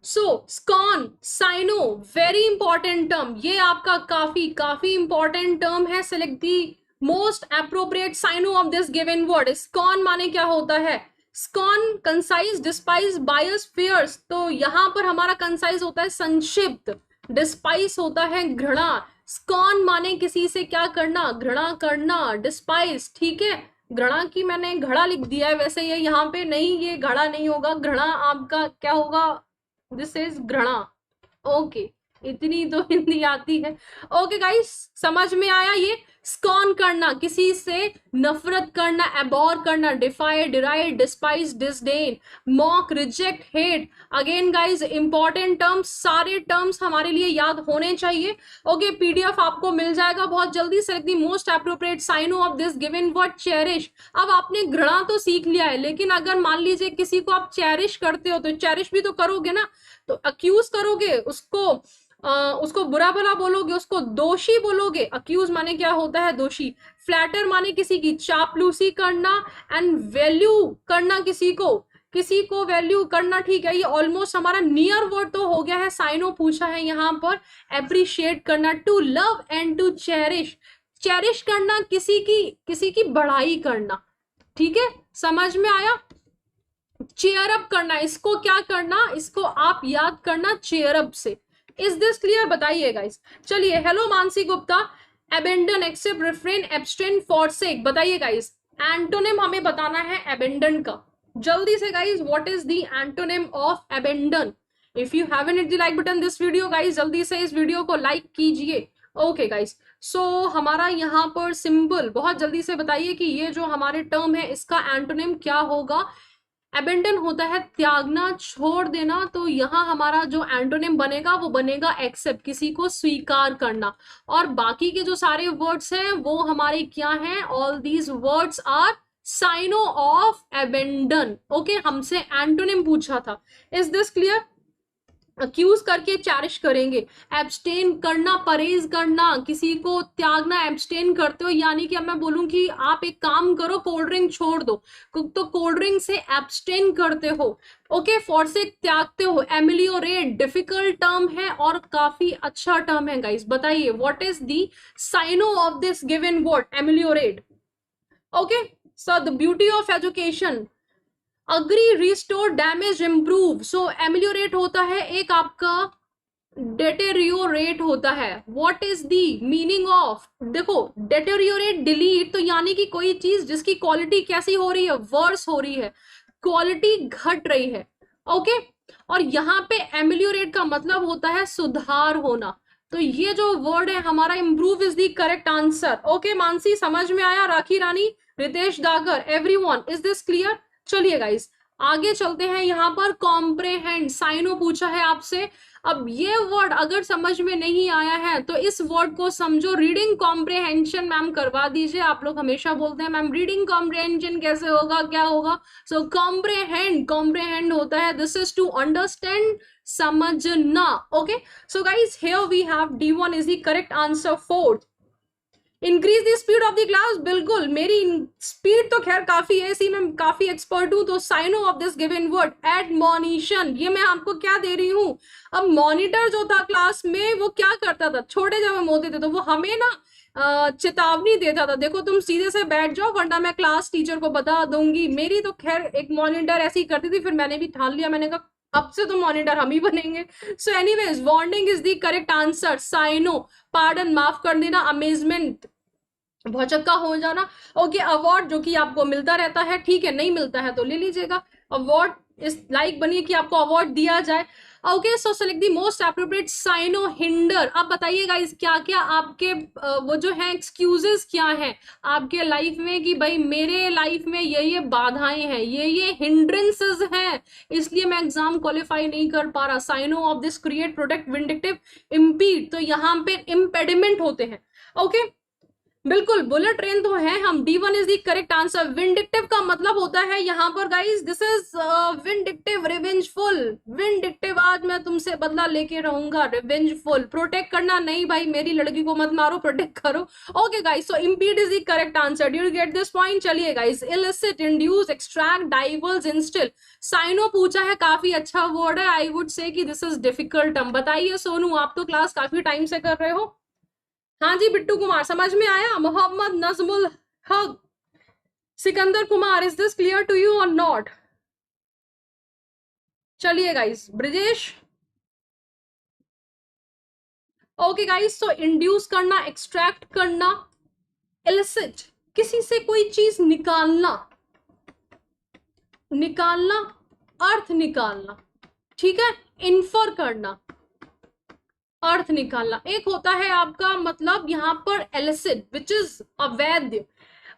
So scorn, syno, very important term, ये आपका काफी इंपॉर्टेंट टर्म है। Select the most appropriate syno of this given word. Scorn माने क्या होता है, scorn, concise, despise, bias, fierce. तो यहां पर हमारा कंसाइज होता है संक्षिप्त, डिस्पाइस होता है घृणा। स्कॉन माने किसी से क्या करना, घृणा करना, डिस्पाइस, ठीक है। घृणा की मैंने घड़ा लिख दिया है, वैसे ये यहाँ पे नहीं, ये घड़ा नहीं होगा, घृणा आपका क्या होगा, दिस इज घृणा। ओके, इतनी तो हिंदी आती है। ओके गाइस, समझ में आया ये। स्कॉन करना, किसी से नफरत करना, एबॉर करना, defy, deride, despise, disdain, mock, reject, hate. Again guys important terms, सारे टर्म्स हमारे लिए याद होने चाहिए। ओके, पीडीएफ आपको मिल जाएगा बहुत जल्दी। Select the most appropriate sign of this given word, cherish. अब आपने घृणा तो सीख लिया है, लेकिन अगर मान लीजिए किसी को आप चेरिश करते हो तो चेरिश भी तो करोगे ना, तो अक्यूज करोगे उसको, उसको बुरा भला बोलोगे, उसको दोषी बोलोगे। अक्यूज माने क्या होता है, दोषी। फ्लैटर माने किसी की चापलूसी करना, एंड वैल्यू करना, किसी को वैल्यू करना, ठीक है। ये ऑलमोस्ट हमारा नियर वर्ड तो हो गया है। साइनो पूछा है यहाँ पर, एप्रिशिएट करना, to love and to cherish, cherish करना, किसी की बढ़ाई करना, ठीक है, समझ में आया। चेयर अप करना, इसको क्या करना, इसको आप याद करना चेयर अप से। Is this clear? बताइए गाइस। चलिए, hello Mansi Gupta, abandon, accept, refrain, abstain, forsake. बताइए गाइस, एंटोनिम हमें बताना है एबेंडन का। जल्दी से guys, what is the antonym of abandon? If you haven't hit the like button this video guys, जल्दी से इस वीडियो को लाइक कीजिए। ओके गाइस, सो हमारा यहाँ पर सिंबल, बहुत जल्दी से बताइए कि ये जो हमारे टर्म है इसका एंटोनिम क्या होगा। एबेंडन होता है त्यागना, छोड़ देना। तो यहाँ हमारा जो एंटोनिम बनेगा वो बनेगा एक्सेप्ट, किसी को स्वीकार करना। और बाकी के जो सारे वर्ड्स हैं वो हमारे क्या हैं, all these words are syno of abandon. Okay, हमसे एंटोनिम पूछा था। Is this clear? अक्यूज करके चैरिश करेंगे, एब्सटेन करना, परहेज करना, किसी को त्यागना, एब्सटेन करते हो यानी कि अब मैं बोलूं कि आप एक काम करो, कोल्ड ड्रिंक छोड़ दो, तो कोल्ड ड्रिंक से एब्सटेन करते हो। ओके, फॉरसेक, त्यागते हो। एमिलियोरेट, डिफिकल्ट टर्म है और काफी अच्छा टर्म है गाइस। बताइए, what is the cyano of this given word, ameliorate. Okay, so the beauty of education, agree, restore, damage, improve. So ameliorate होता है एक आपका, डेटेरियोरेट होता है। What is the meaning of, देखो, डेटेरियोरेट, डिलीट, तो यानी कि कोई चीज जिसकी क्वालिटी कैसी हो रही है, वर्स हो रही है, क्वालिटी घट रही है। ओके, और यहाँ पे एमिलियोरेट का मतलब होता है सुधार होना। तो ये जो वर्ड है हमारा, improve is the correct answer. Okay Mansi, समझ में आया? Rakhi Rani, Ritesh Dagar, everyone, is this clear? चलिए गाइस, आगे चलते हैं। यहाँ पर कॉम्प्रेहेंड, साइनो पूछा है आपसे, अब ये वर्ड अगर समझ में नहीं आया है तो इस वर्ड को समझो, रीडिंग कॉम्प्रिहेंशन मैम करवा दीजिए। आप लोग हमेशा बोलते हैं मैम रीडिंग कॉम्प्रिहेंशन कैसे होगा, क्या होगा? सो कॉम्प्रिहेंड, कॉम्प्रिहेंड होता है, दिस इज टू अंडरस्टैंड, समझना। Okay, so guys here we have D1 is the correct answer. Fourth, increase the speed of the class. बिल्कुल, मेरी स्पीड तो खैर काफी है, इसी में काफी एक्सपर्ट हूं। तो syno of this given word admonition, ये मैं आपको क्या दे रही हूं? अब मॉनिटर जो था क्लास में वो क्या करता था, छोटे जब हम होते थे तो वो हमें ना चेतावनी देता था, देखो तुम सीधे से बैठ जाओ वरना मैं क्लास टीचर को बता दूंगी। मेरी तो खैर एक मॉनिटर ऐसी करती थी, फिर मैंने भी ठान लिया, मैंने कहा अब से तो मॉनिटर हम ही बनेंगे। So anyways warning is the correct answer. Syno, pardon, माफ कर देना, अमेजमेंट, भौचक्का हो जाना। ओके, अवार्ड जो कि आपको मिलता रहता है, ठीक है, नहीं मिलता है तो ले लीजिएगा। अवार्ड इस लाइक बनिए कि आपको अवार्ड दिया जाए। Okay, so select the most appropriate. Syno hinder. अब बताइएगा इस क्या क्या आपके वो जो है एक्सक्यूजेस क्या है आपके लाइफ में कि भाई मेरे लाइफ में ये बाधाएं हैं, ये हिंड्रेंसेस हैं, इसलिए मैं एग्जाम क्वालिफाई नहीं कर पा रहा। Syno of this create, protect, vindictive, impede, तो यहाँ पे इम्पेडिमेंट होते हैं। ओके, बिल्कुल, बुलेट ट्रेन तो है हम। D1 is the correct answer. Vindictive का मतलब होता है यहाँ पर guys, this is vindictive, revengeful. Vindictive, आज मैं तुमसे बदला लेके रहूंगा। रिवेंजफुल, प्रोटेक्ट करना, नहीं भाई मेरी लड़की को मत मारो, प्रोटेक्ट करो। Okay guys, so impede is the correct answer. Do you get this point? चलिए guys, elicit, induce, extract, diverge, instil. Syno पूछा है, काफी अच्छा वर्ड है। आई वुड से कि दिस इज डिफिकल्ट टर्म। बताइए सोनू, आप तो क्लास काफी टाइम से कर रहे हो। हाँ जी बिट्टू कुमार, समझ में आया? Mohammad Najmul Haq, Sikandar Kumar, is this clear to you और नॉट? चलिए guys, Brijesh. Okay guys, so induce करना, एक्सट्रैक्ट करना, इलिसिट, किसी से कोई चीज निकालना, निकालना, अर्थ निकालना, ठीक है, इन्फर करना, अर्थ निकालना। एक होता है आपका मतलब यहाँ पर एलिसिट विच इज अवैध।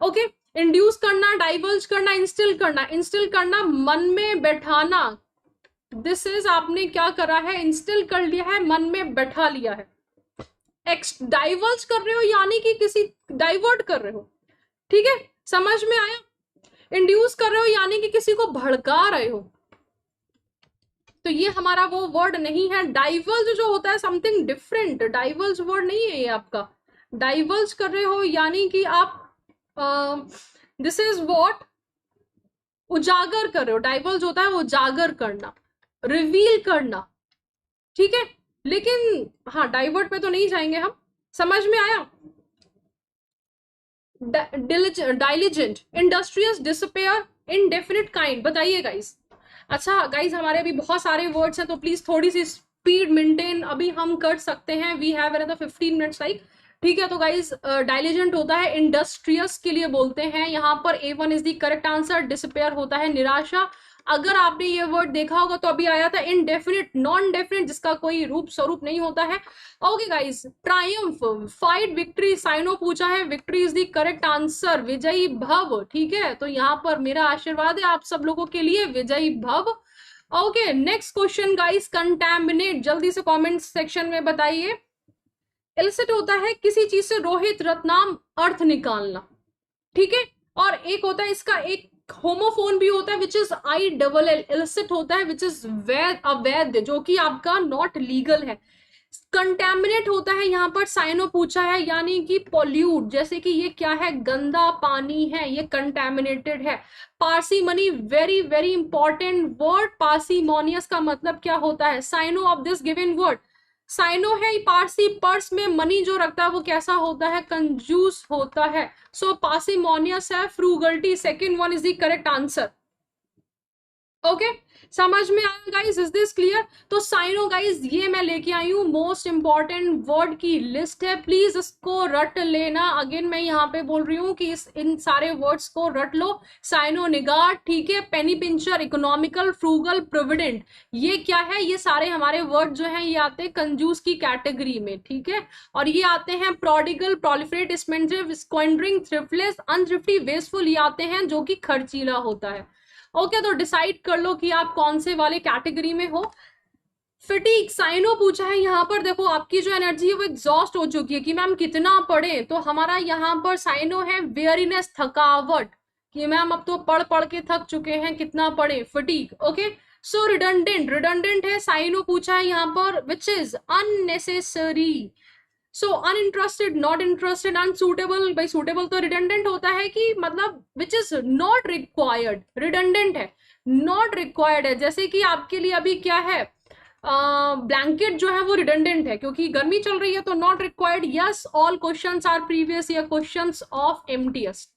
ओके, इंड्यूस करना, डाइवर्ज करना, इंस्टिल करना। इंस्टिल करना, मन में बैठाना, दिस इज आपने क्या करा है, इंस्टिल कर लिया है, मन में बैठा लिया है। डाइवर्ज कर रहे हो यानी कि किसी डाइवर्ट कर रहे हो, ठीक है, समझ में आया? इंड्यूस कर रहे हो यानी कि किसी को भड़का रहे हो, तो ये हमारा वो वर्ड नहीं है। डाइवर्ज जो होता है समथिंग डिफरेंट, डाइवर्ज वर्ड नहीं है ये आपका। डाइवर्ज कर रहे हो यानी कि आप दिस इज व्हाट, उजागर कर रहे हो। डाइवर्ज होता है उजागर करना, रिवील करना, ठीक है। लेकिन हाँ, डाइवर्ट पे तो नहीं जाएंगे हम, समझ में आया? डाइलिजेंट, इंडस्ट्रियस, डिसअपेयर, इनडेफिनिट काइंड। बताइए गाइस। अच्छा गाइज, हमारे अभी बहुत सारे वर्ड्स हैं तो प्लीज थोड़ी सी स्पीड मेंटेन अभी हम कर सकते हैं। We have another 15 minutes like, ठीक है। तो गाइज, डाइलिजेंट होता है इंडस्ट्रियस के लिए बोलते हैं यहाँ पर। A1 is the correct answer. Despair होता है निराशा। अगर आपने ये वर्ड देखा होगा तो अभी आया था इनडेफिनिट, नॉन डेफिनिट, जिसका कोई रूप स्वरूप नहीं होता है। Okay guys, triumph, fight, victory. Syno पूछा है, victory is the correct answer. विजयी भव, ठीक है। तो यहाँ पर मेरा आशीर्वाद है आप सब लोगों के लिए, विजयी भव। Okay, next question guys, contaminate. जल्दी से कमेंट सेक्शन में बताइए। इलिसिट होता है किसी चीज से रोहित रत्नाम अर्थ निकालना, ठीक है। और एक होता है इसका एक होमोफोन भी होता है विच इज ILL। इलिसिट होता है विच इज अवैध, जो कि आपका नॉट लीगल है। कंटेमिनेट होता है यहाँ पर, साइनो पूछा है, यानी कि पॉल्यूट, जैसे कि ये क्या है, गंदा पानी है, ये कंटेमिनेटेड है। Parsimony, very very important word. Parsimonious का मतलब क्या होता है? Syno of this given word, syno है पारसी, पर्स में मनी जो रखता है वो कैसा होता है, कंजूस होता है। सो पार्सीमोनियस है, frugality. Second one is the correct answer. Okay, समझ में आया गाइज? Is this clear? तो साइनो गाइज, ये मैं लेके आई हूँ मोस्ट इंपॉर्टेंट वर्ड की लिस्ट है, प्लीज इसको रट लेना। अगेन मैं यहाँ पे बोल रही हूँ कि इन सारे वर्ड्स को रट लो। साइनो निगार्ड, ठीक है, पेनी पिंचर, इकोनॉमिकल, फ्रूगल, प्रोविडेंट। ये क्या है, ये सारे हमारे वर्ड जो है ये आते हैं कंजूस की कैटेगरी में, ठीक है। और ये आते हैं प्रोडिगल, प्रोलिफरेट, स्पेंडिव, स्क्वेंडरिंग, थ्रिफ्टलेस, अनथ्रिफ्टी, वेस्टफुल, ये आते हैं जो कि खर्चीला होता है। ओके, तो डिसाइड कर लो कि आप कौन से वाले कैटेगरी में हो। फिटीक साइनो पूछा है यहाँ पर। देखो आपकी जो एनर्जी है वो एग्जॉस्ट हो चुकी है कि मैम कितना पढ़े, तो हमारा यहाँ पर साइनो है वेयरीनेस, थकावट, कि मैम अब तो पढ़ पढ़ के थक चुके हैं, कितना पढ़े, फटीक। ओके, सो रिडंडेंट, रिडंडेंट है साइनो पूछा है यहाँ पर, which is unnecessary. So uninterested, not interested, unsuitable, भाई सूटेबल तो रिडंडेंट होता है कि मतलब which is not required, redundant है, नॉट रिक्वायर्ड है। जैसे कि आपके लिए अभी क्या है, ब्लैंकेट जो है वो रिडंडेंट है क्योंकि गर्मी चल रही है, तो not required. Yes, all questions our previous year questions of MTS.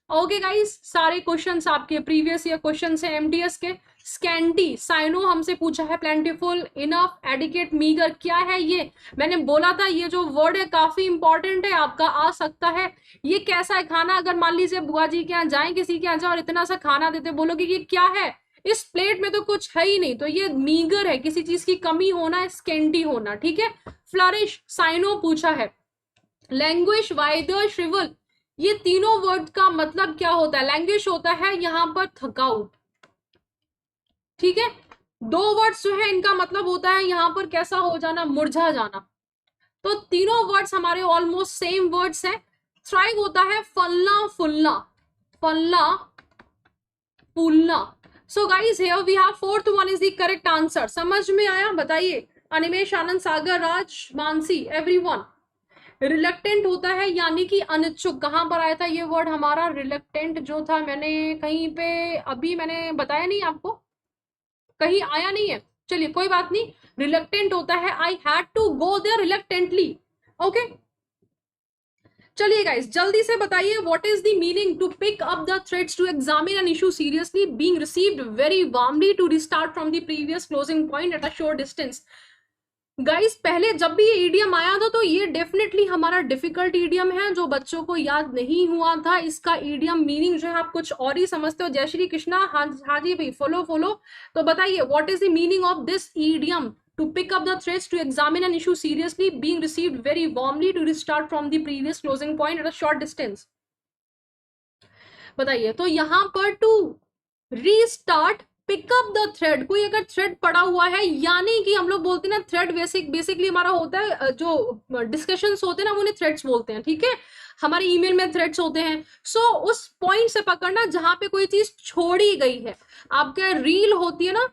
Okay guys, सारे क्वेश्चंस आपके प्रीवियस ईयर क्वेश्चंस है एमटीएस के। स्कैंटी साइनो हमसे पूछा है प्लेंटिफुल, इनफ, एडिकेट, मीगर, क्या है ये? मैंने बोला था ये जो वर्ड है काफी इंपॉर्टेंट है, आपका आ सकता है। ये कैसा है खाना? अगर मान लीजिए बुआ जी के यहाँ जाए, किसी के यहाँ जाए और इतना सा खाना देते, बोलोगे ये क्या है, इस प्लेट में तो कुछ है ही नहीं, तो ये मीगर है, किसी चीज की कमी होना, स्केंटी होना, ठीक है। फ्लरिश साइनो पूछा है। लैंग्वेज, वाइदर, श्रिवल, ये तीनों वर्ड का मतलब क्या होता है? लैंग्वेज होता है यहाँ पर थकाऊ, ठीक है। दो वर्ड्स जो है इनका मतलब होता है यहाँ पर कैसा हो जाना, मुरझा जाना। तो तीनों वर्ड्स हमारे ऑलमोस्ट सेम वर्ड्स हैं। थ्राइव होता है फलना फुलना, फलना फूलना। So guys here we have fourth one is the correct answer. समझ में आया? बताइए। अनिमेश, आनंद, सागर, राज, मानसी, एवरीवन। रिलक्टेंट होता है यानी कि अनिच्छुक। कहां पर आया था ये वर्ड हमारा रिलक्टेंट जो था? मैंने कहीं पे अभी मैंने बताया नहीं आपको, कहीं आया नहीं है, चलिए कोई बात नहीं। रिलक्टेंट होता है I had to go there reluctantly. Okay, चलिए गाइस जल्दी से बताइए what is the meaning to pick up the threads to examine an issue seriously being received very warmly to restart from the previous closing point at a short distance. Guys पहले जब भी ये idiom आया था तो ये definitely हमारा difficult idiom है जो बच्चों को याद नहीं हुआ था। इसका ईडियम मीनिंग जो है आप कुछ और ही समझते हो। जय श्री कृष्णा, हाँ जी भाई, फॉलो फॉलो। तो बताइए what is the meaning of this idiom to pick up the threads, to examine an issue seriously, being received very warmly, to restart from the previous closing point at a short distance। बताइए। तो यहाँ पर to restart, pick up the thread, कोई अगर thread पड़ा हुआ है, यानी कि हम लोग बोलते हैं ना थ्रेड बेसिकली हमारा होता है जो डिस्कशंस होते हैं ना उन्हें थ्रेड्स बोलते हैं, ठीक है। हमारे ईमेल में थ्रेड्स होते हैं। सो उस पॉइंट से पकड़ना जहां पे कोई चीज छोड़ी गई है। आपका रील होती है ना,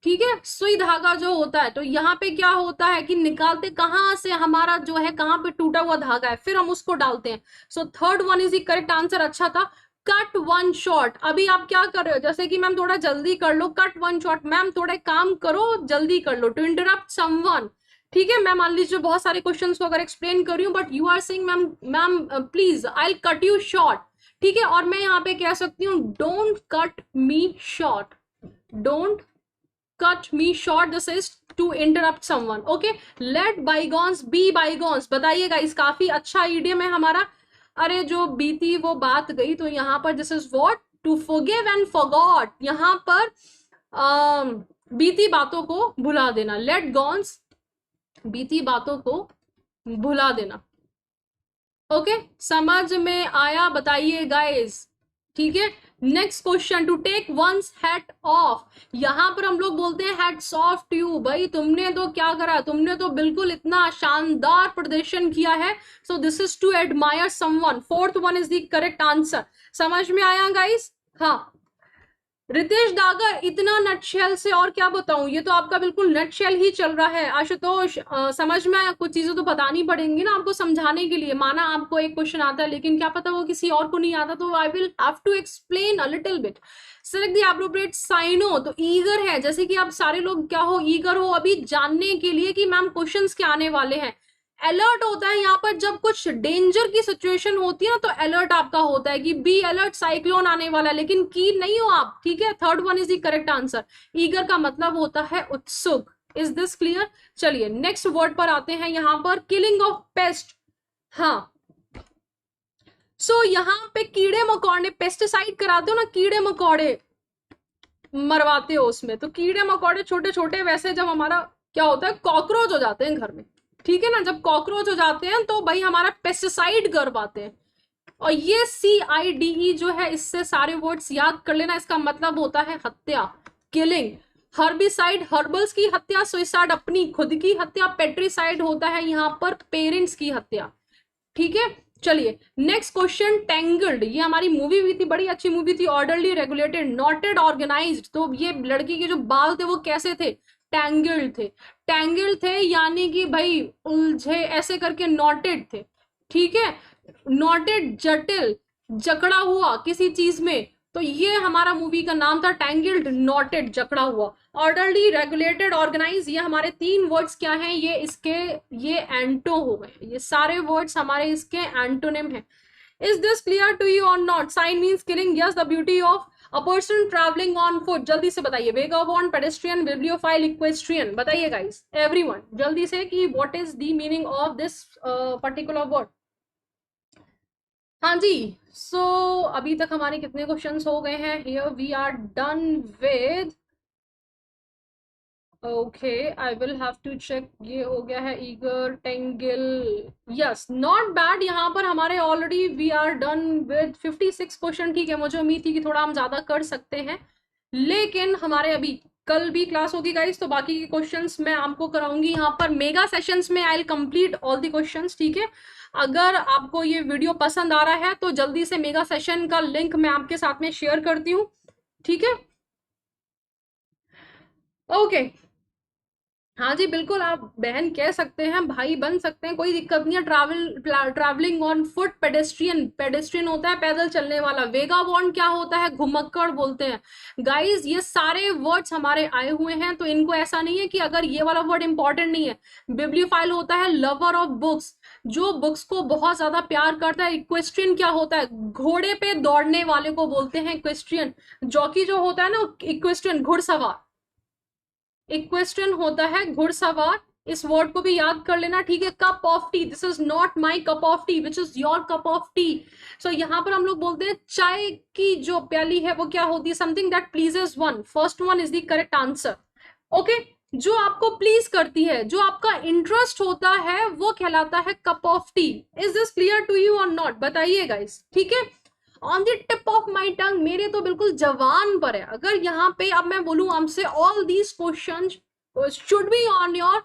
ठीक है, सुई धागा जो होता है, तो यहाँ पे क्या होता है कि निकालते कहाँ से, हमारा जो है कहाँ पे टूटा हुआ धागा है, फिर हम उसको डालते हैं। So third one is the correct answer. अच्छा था। कट वन शॉट, अभी आप क्या कर रहे हो, जैसे कि मैम थोड़ा जल्दी कर लो, कट वन शॉट, मैम थोड़ा काम करो, जल्दी कर लो। टू इंटरप्ट समवन, ठीक है। मैं मान लीजिए बहुत सारे क्वेश्चंस को अगर एक्सप्लेन कर रही हूँ, but you are saying ma'am please I cut you short, ठीक है। और मैं यहाँ पे कह सकती हूँ don't cut me short, don't cut me short, this is to interrupt someone। okay, let bygones be bygones। बताइएगा, इस काफी अच्छा idiom है हमारा। अरे जो बीती वो बात गई, तो यहाँ पर this is what to forgive and forgot, यहाँ पर बीती बातों को भुला देना। let gones, बीती बातों को भुला देना। ओके, समझ में आया? बताइए गाइस, ठीक है। Next question, to take one's hat off, यहां पर हम लोग बोलते हैं हैट्स ऑफ टू यू। भाई तुमने तो क्या करा, तुमने तो बिल्कुल इतना शानदार प्रदर्शन किया है। So this is to admire someone. Fourth one is the correct answer. समझ में आया गाइस? हाँ। रितेश डागर, इतना नटशेल से और क्या बताऊं, ये तो आपका बिल्कुल नटशेल ही चल रहा है। आशुतोष, समझ में आया? कुछ चीजें तो बतानी पड़ेंगी ना आपको समझाने के लिए। माना आपको एक क्वेश्चन आता है लेकिन क्या पता वो किसी और को नहीं आता, तो I will have to explain a little bit. Select the appropriate synonym, तो ईगर है, जैसे कि आप सारे लोग क्या हो, ईगर हो अभी जानने के लिए कि मैम क्वेश्चंस क्या आने वाले हैं। अलर्ट होता है यहाँ पर जब कुछ डेंजर की सिचुएशन होती है ना, तो अलर्ट आपका होता है कि बी अलर्ट, साइक्लोन आने वाला है, लेकिन की नहीं हो आप, ठीक है। Third one is the correct answer. Eager का मतलब होता है उत्सुक। Is this clear? चलिए नेक्स्ट वर्ड पर आते हैं। यहाँ पर किलिंग ऑफ पेस्ट, हाँ। सो यहाँ पे कीड़े मकोड़े, पेस्टिसाइड कराते हो ना, कीड़े मकोड़े मरवाते हो उसमें, तो कीड़े मकोड़े छोटे छोटे, वैसे जब हमारा क्या होता है, कॉकरोच हो जाते हैं घर में, ठीक है ना। जब कॉकरोच हो जाते हैं तो भाई हमारा पेस्टिसाइड करवाते हैं। और ये CIDE जो है, इससे सारे वर्ड्स याद कर लेना, इसका मतलब होता है हत्या, किलिंग। हर्बिसाइड हर्बल्स की हत्या, सुइसाइड अपनी खुद की हत्या, पेट्रीसाइड होता है यहाँ पर पेरेंट्स की हत्या। ठीक है, चलिए नेक्स्ट क्वेश्चन, टेंगल्ड, ये हमारी मूवी हुई थी, बड़ी अच्छी मूवी थी, ऑर्डरली, रेगुलेटेड, नॉटेड, ऑर्गेनाइज्ड। तो ये लड़की के जो बाल थे वो कैसे थे, टैंगल्ड थे। टैंगल्ड थे यानी कि भाई उलझे ऐसे करके, नॉटेड थे। ठीक है, नॉटेड जटिल, जकड़ा हुआ किसी चीज में, तो ये हमारा मूवी का नाम था टैंगल्ड, नॉटेड, जकड़ा हुआ। ऑर्डरली, रेगुलेटेड, ऑर्गेनाइज, ये हमारे तीन वर्ड्स क्या हैं, ये इसके ये एंटो हो गए, ये सारे वर्ड्स हमारे इसके एंटोनिम हैं। Is this clear to you और not? Sign means killing, yes. The beauty of a person travelling on foot, जल्दी से बताइए। वेगाबॉन्ड, पेडेस्ट्रियन, बिब्लियोफाइल, इक्वेस्ट्रियन, बताइए गाइस एवरीवन जल्दी से कि what is the meaning of this particular word. हाँ जी, सो अभी तक हमारे कितने क्वेश्चंस हो गए हैं, here we are done with, okay I will have to check, ये हो गया है eager, tangle, yes, not bad. यहाँ पर हमारे already we are done with 56 question. ठीक है, मुझे उम्मीद थी कि थोड़ा हम ज्यादा कर सकते हैं, लेकिन हमारे अभी कल भी क्लास होगी गाइस, तो बाकी के क्वेश्चंस मैं आपको कराऊंगी यहाँ पर मेगा सेशंस में। I will complete all the questions. ठीक है, अगर आपको ये वीडियो पसंद आ रहा है तो जल्दी से मेगा सेशन का लिंक मैं आपके साथ में शेयर करती हूँ। ठीक है, ओके, हाँ जी बिल्कुल, आप बहन कह सकते हैं, भाई बन सकते हैं, कोई दिक्कत नहीं है। Travelling on foot, pedestrian, pedestrian होता है पैदल चलने वाला। वेगाबॉन्ड क्या होता है, घुमक्कड़ बोलते हैं। गाइस ये सारे वर्ड्स हमारे आए हुए हैं, तो इनको ऐसा नहीं है कि अगर ये वाला वर्ड इंपॉर्टेंट नहीं है। बिब्लियोफाइल होता है लवर ऑफ बुक्स, जो बुक्स को बहुत ज्यादा प्यार करता है। इक्वेस्ट्रियन क्या होता है, घोड़े पे दौड़ने वाले को बोलते हैं इक्वेस्ट्रियन। जॉकी जो होता है ना, इक्वेस्ट्रियन, घुड़सवार। इक्वेस्ट्रियन होता है घुड़सवार, इस वर्ड को भी याद कर लेना। ठीक है, cup of tea, this is not my cup of tea, which is your cup of tea. So यहाँ पर हम लोग बोलते हैं चाय की जो प्याली है वो क्या होती है, something that pleases one, first one is the correct answer. Okay, जो आपको प्लीज करती है, जो आपका इंटरेस्ट होता है, वो कहलाता है cup of tea. Is this clear to you और नॉट, बताइए गाइस। ठीक है, on the tip of my tongue, मेरे तो बिल्कुल जवान पर है। अगर यहाँ पे अब मैं बोलूं हमसे, all these question should be on your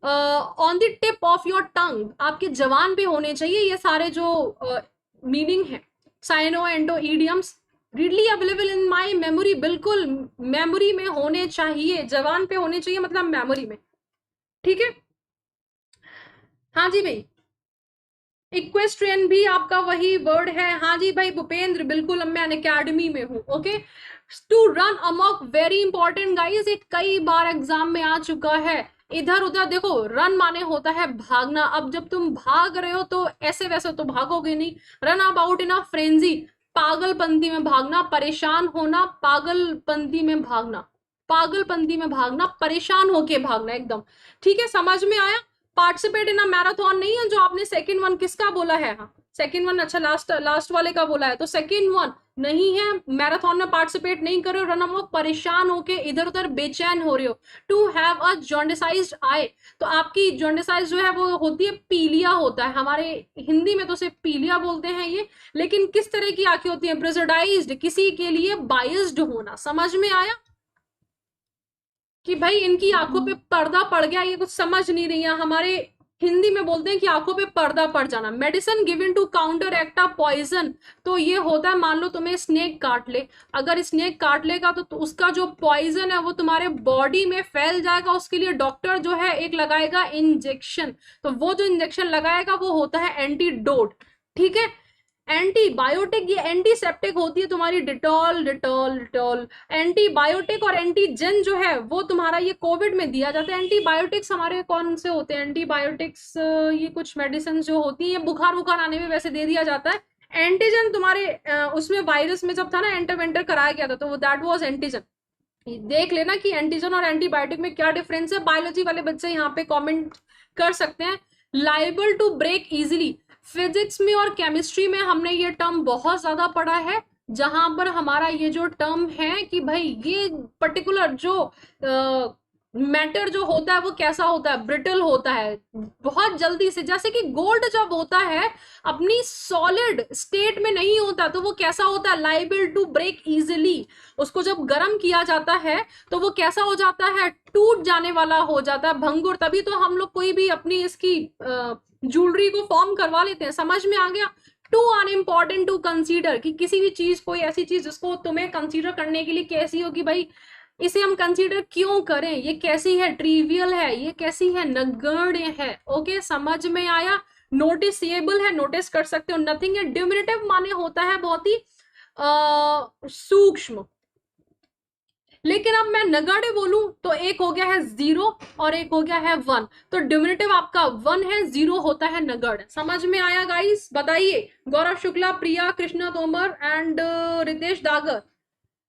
on the tip of your tongue, आपके जवान पे होने चाहिए ये सारे जो मीनिंग है, synonyms and idioms, readily available in my memory, बिल्कुल मेमोरी में होने चाहिए, जवान पे होने चाहिए, मतलब मेमोरी में। ठीक है, हाँ जी भाई, इक्वेस्ट्रियन भी आपका वही वर्ड है। हाँ जी भाई भूपेंद्र, बिल्कुल अब मैं अकेडमी में हूँ। Okay, to run amok, very important guys, ये कई बार एग्जाम में आ चुका है। इधर उधर देखो, रन माने होता है भागना। अब जब तुम भाग रहे हो तो ऐसे वैसे तो भागोगे नहीं। Run about in a frenzy, पागलपंती में भागना, परेशान होना, पागलपंती में भागना, पागलपंती में भागना, परेशान होके भागना एकदम। ठीक है, समझ में आया। पार्टिसिपेट इन अ मैराथन नहीं है जो आपने सेकंड वन किसका बोला है, हाँ सेकंड वन, अच्छा लास्ट लास्ट वाले का बोला है, तो सेकंड वन नहीं है, मैराथन में पार्टिसिपेट नहीं कर रहे हो, रन अमॉक, परेशान होके इधर उधर बेचैन हो रहे हो। टू हैव अ जॉन्डिसाइज्ड आई, तो आपकी जॉन्डिसाइज जो है वो होती है, पीलिया होता है, हमारे हिंदी में तो सिर्फ पीलिया बोलते हैं ये, लेकिन किस तरह की आंखें होती हैं, प्रेजुडाइज्ड, किसी के लिए बायस्ड होना। समझ में आया कि भाई इनकी आंखों पे पर्दा पड़ गया, ये कुछ समझ नहीं रही है। हमारे हिंदी में बोलते हैं कि आंखों पे पर्दा पड़ जाना। Medicine given to counteract a poison, तो ये होता है, मान लो तुम्हें स्नेक काट ले, अगर स्नेक काट लेगा तो उसका जो पॉइजन है वो तुम्हारे बॉडी में फैल जाएगा, उसके लिए डॉक्टर जो है एक लगाएगा इंजेक्शन, तो वो जो इंजेक्शन लगाएगा वो होता है एंटीडोट। ठीक है, एंटीबायोटिक, ये एंटीसेप्टिक होती है तुम्हारी, डिटॉल डिटॉल डिटॉल। एंटीबायोटिक और एंटीजन जो है वो तुम्हारा ये कोविड में दिया जाता है। एंटीबायोटिक्स हमारे कौन से होते हैं, एंटीबायोटिक्स ये कुछ मेडिसिन जो होती है, बुखार बुखार आने में वैसे दे दिया जाता है। एंटीजन तुम्हारे उसमें वायरस में जब था ना, एंटर वेंटर कराया गया था, तो वो दैट वाज एंटीजन। देख लेना कि एंटीजन और एंटीबायोटिक में क्या डिफरेंस है। बायोलॉजी वाले बच्चे यहाँ पे कमेंट कर सकते हैं। Liable to break easily, physics में और केमिस्ट्री में हमने ये टर्म बहुत ज्यादा पढ़ा है, जहां पर हमारा ये जो टर्म है कि भाई ये पर्टिकुलर जो मैटर जो होता है वो कैसा होता है, ब्रिटल होता है, बहुत जल्दी से, जैसे कि गोल्ड जब होता है अपनी सॉलिड स्टेट में नहीं होता तो वो कैसा होता है, लाइबल टू ब्रेक इजिली। उसको जब गर्म किया जाता है तो वो कैसा हो जाता है, टूट जाने वाला हो जाता है, भंगुर। तभी तो हम लोग कोई भी अपनी इसकी ज्वेलरी को फॉर्म करवा लेते हैं। समझ में आ गया? टू अनइम्पॉर्टेंट टू कंसीडर, कि किसी भी चीज, कोई ऐसी चीज जिसको तुम्हें कंसीडर करने के लिए कैसी हो कि भाई इसे हम कंसीडर क्यों करें, ये कैसी है, ट्रिवियल है, ये कैसी है, नगण्य है। ओके, समझ में आया? नोटिसेबल है, नोटिस कर सकते हो, नथिंग है। डिमिनिटिव माने होता है बहुत ही सूक्ष्म। लेकिन अब मैं नगण्य बोलूं तो एक हो गया है 0 और एक हो गया है 1, तो डिमिनिटिव आपका 1 है, 0 होता है नगण्य। समझ में आया गाइस? बताइए। Gaurav Shukla, Priya, Krishna Tomar and Ritesh Dagar.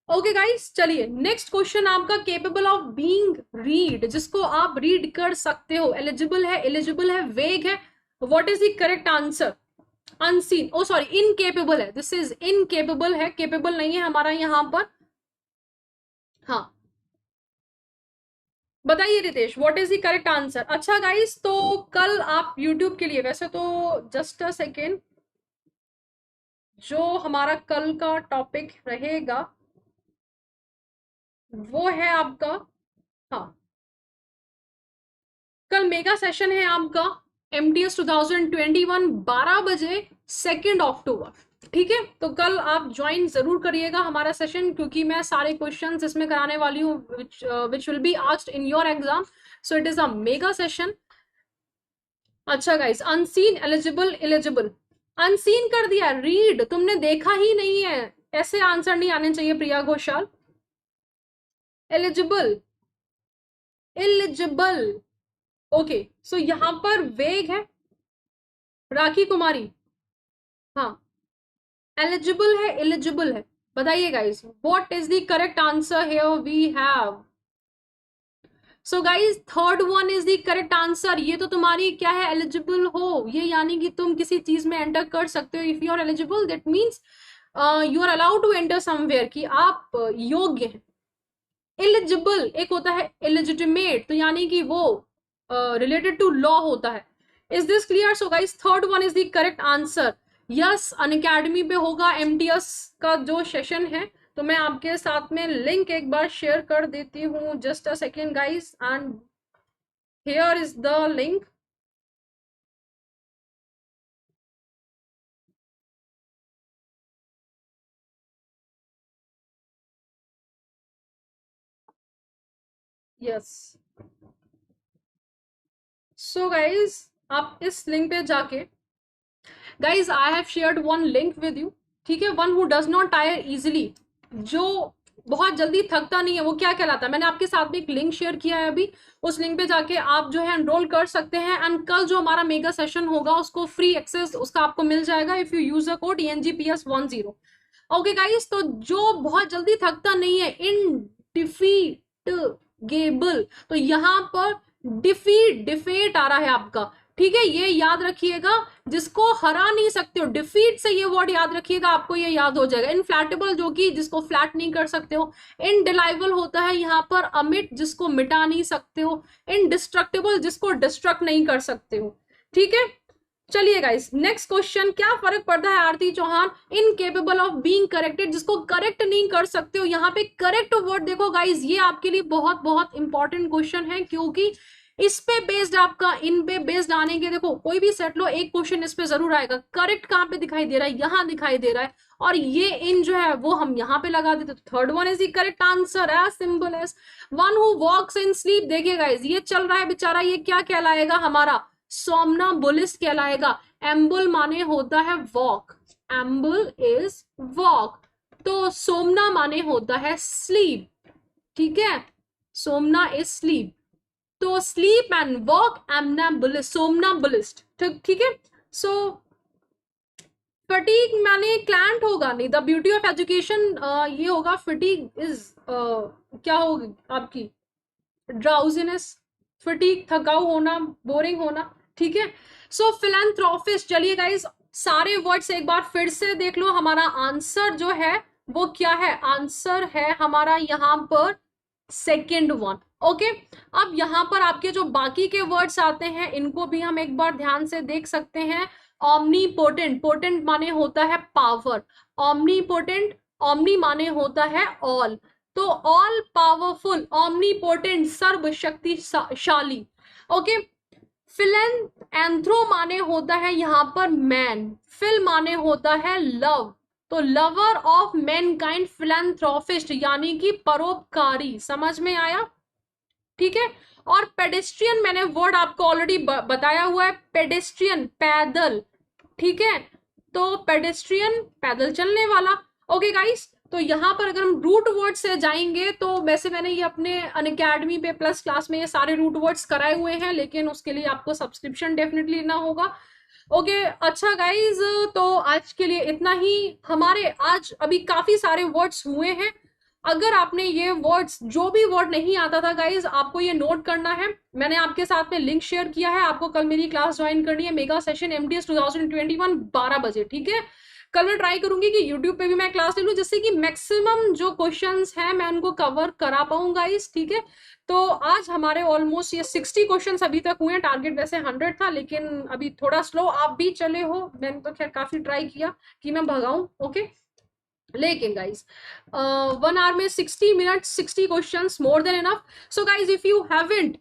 Okay guys, चलिए नेक्स्ट क्वेश्चन आपका, केपेबल ऑफ बीइंग रीड, जिसको आप रीड कर सकते हो, एलिजिबल है, एलिजिबल है, वेग है। What is the correct answer? Unseen, oh sorry, incapable है, दिस इज इनकेपेबल है, केपेबल नहीं है हमारा यहां पर। हाँ, बताइए Ritesh, what is the correct answer? अच्छा गाइस, तो कल आप यूट्यूब के लिए, वैसे तो जस्ट अ सेकेंड, जो हमारा कल का टॉपिक रहेगा वो है आपका, हाँ, कल मेगा सेशन है आपका MTS 2021 12 बजे 2 अक्टूबर। ठीक है, तो कल आप ज्वाइन जरूर करिएगा हमारा सेशन, क्योंकि मैं सारे क्वेश्चंस इसमें कराने वाली हूँ which will be asked in your exam, so it is a mega session. अच्छा guys, unseen, eligible, eligible, unseen कर दिया, रीड तुमने देखा ही नहीं है, ऐसे आंसर नहीं आने चाहिए प्रिया घोषाल। एलिजिबल, एलिजिबल, ओके, सो यहां पर वेग है, राखी कुमारी, हाँ, एलिजिबल है, एलिजिबल है। बताइए guys, what is the correct answer here we have? So guys, third one is the correct answer. ये तो तुम्हारी क्या है, एलिजिबल हो, ये यानी कि तुम किसी चीज में एंटर कर सकते हो। If you are eligible that means you are allowed to enter somewhere, कि आप योग्य हैं। एलिजिबल एक होता है इलेजिटिमेट, तो यानी कि वो रिलेटेड टू लॉ होता है। Is this clear? So guys, third one is the correct answer. Yes, Unacademy पे होगा MTS का जो सेशन है, तो मैं आपके साथ में लिंक एक बार शेयर कर देती हूँ। Just a second guys, and here is the link. Yes, so guys, आप इस लिंक पे जाके, guys I have shared one link with you, ठीक है, one who does not tyre easily, जो बहुत जल्दी थकता नहीं है, वो क्या कहलाता है? मैंने आपके साथ भी एक लिंक शेयर किया है अभी, उस लिंक पे जाके आप जो है एनरोल कर सकते हैं। एंड कल जो हमारा मेगा सेशन होगा उसको फ्री एक्सेस उसका आपको मिल जाएगा if you use a code ENGPS10। Okay guys, तो जो बहुत जल्दी थकता नहीं है, इनडिफीटेबल, तो यहाँ पर डिफीट, डिफेट आ रहा है आपका, ठीक है, ये याद रखिएगा, जिसको हरा नहीं सकते हो, डिफीट से ये वर्ड याद रखिएगा, आपको ये याद हो जाएगा। इनफ्लैटेबल, जो कि जिसको फ्लैट नहीं कर सकते हो। इनडिलाइबल होता है यहाँ पर अमिट, जिसको मिटा नहीं सकते हो। इनडिस्ट्रक्टेबल, जिसको डिस्ट्रक्ट नहीं कर सकते हो। ठीक है, चलिए गाइस, नेक्स्ट क्वेश्चन, क्या फर्क पड़ता है Aarti Chauhan, incapable of being corrected, जिसको करेक्ट नहीं कर सकते हो। यहाँ पे करेक्ट वर्ड देखो गाइस, ये आपके लिए बहुत बहुत इंपॉर्टेंट क्वेश्चन है, क्योंकि इस पे बेस्ड आपका, इन पे बेस्ड आने के, देखो कोई भी सेट लो, एक क्वेश्चन इस पे जरूर आएगा। करेक्ट कहाँ पे दिखाई दे रहा है? यहाँ दिखाई दे रहा है, और ये इन जो है वो हम यहाँ पे लगा देते, तो third one is the correct answer, as simple as. One who walks in sleep, देखिए गाइस, ये चल रहा है बेचारा, ये क्या कहलाएगा हमारा? सोमनाबुलिस्ट कहलाएगा। एम्बुल माने होता है वॉक, एम्बुल इज वॉक, तो सोमना माने होता है स्लीप, ठीक है, सोमना इज स्लीप, तो स्लीप एंड वॉक, एम्नाबुलिस्ट, सोमनाबुलिस्ट, ठीक है। सो फटीग माने क्लैंट होगा नहीं, द ब्यूटी ऑफ एजुकेशन ये होगा, फटीग इज क्या होगी आपकी? ड्राउजीनेस, फटीग, थकाऊ होना, बोरिंग होना, ठीक है। सो फिलैंथ्रोपिस्ट, चलिए गाइस, सारे वर्ड्स एक बार फिर से देख लो, हमारा आंसर जो है वो क्या है? आंसर है हमारा यहाँ पर सेकेंड वन। ओके, अब यहाँ पर आपके जो बाकी के वर्ड्स आते हैं इनको भी हम एक बार ध्यान से देख सकते हैं। ऑमनीपोटेंट, पोटेंट माने होता है पावर, ऑमनीपोटेंट, ऑमनी माने होता है ऑल, तो ऑल पावरफुल, ऑमनीपोटेंट सर्वशक्तिशाली। ओके, फिलन एंथ्रो माने होता है यहाँ पर मैन, फिल माने होता है लव, तो लवर ऑफ मैनकाइंड, फिलैंथ्रोपिस्ट यानी कि परोपकारी। समझ में आया? ठीक है। और पेडेस्ट्रियन मैंने वर्ड आपको ऑलरेडी बताया हुआ है, पेडेस्ट्रियन पैदल, ठीक है, तो पेडेस्ट्रियन पैदल चलने वाला। ओके गाइस, तो यहाँ पर अगर हम रूट वर्ड से जाएंगे तो वैसे मैंने ये अपने अनअकैडमी पे प्लस क्लास में ये सारे रूट वर्ड्स कराए हुए हैं, लेकिन उसके लिए आपको सब्सक्रिप्शन डेफिनेटली लेना होगा। ओके अच्छा गाइज, तो आज के लिए इतना ही। हमारे आज अभी काफी सारे वर्ड्स हुए हैं। अगर आपने ये वर्ड्स, जो भी वर्ड नहीं आता था गाइज, आपको ये नोट करना है। मैंने आपके साथ में लिंक शेयर किया है, आपको कल मेरी क्लास ज्वाइन करनी है, मेगा सेशन एमटीएस 2021 12 बजे, ठीक है। कल मैं ट्राई करूंगी कि यूट्यूब पे भी मैं क्लास ले लूं, जिससे कि मैक्सिमम जो क्वेश्चंस हैं मैं उनको कवर करा पाऊं गाइज, ठीक है। तो आज हमारे ऑलमोस्ट ये 60 क्वेश्चंस अभी तक हुए हैं, टारगेट वैसे 100 था, लेकिन अभी थोड़ा स्लो आप भी चले हो, मैंने तो खैर काफी ट्राई किया कि मैं भगाऊं, ओके। लेकिन गाइज 1 आवर में 60 minute 60 questions more than enough. So guys if you haven't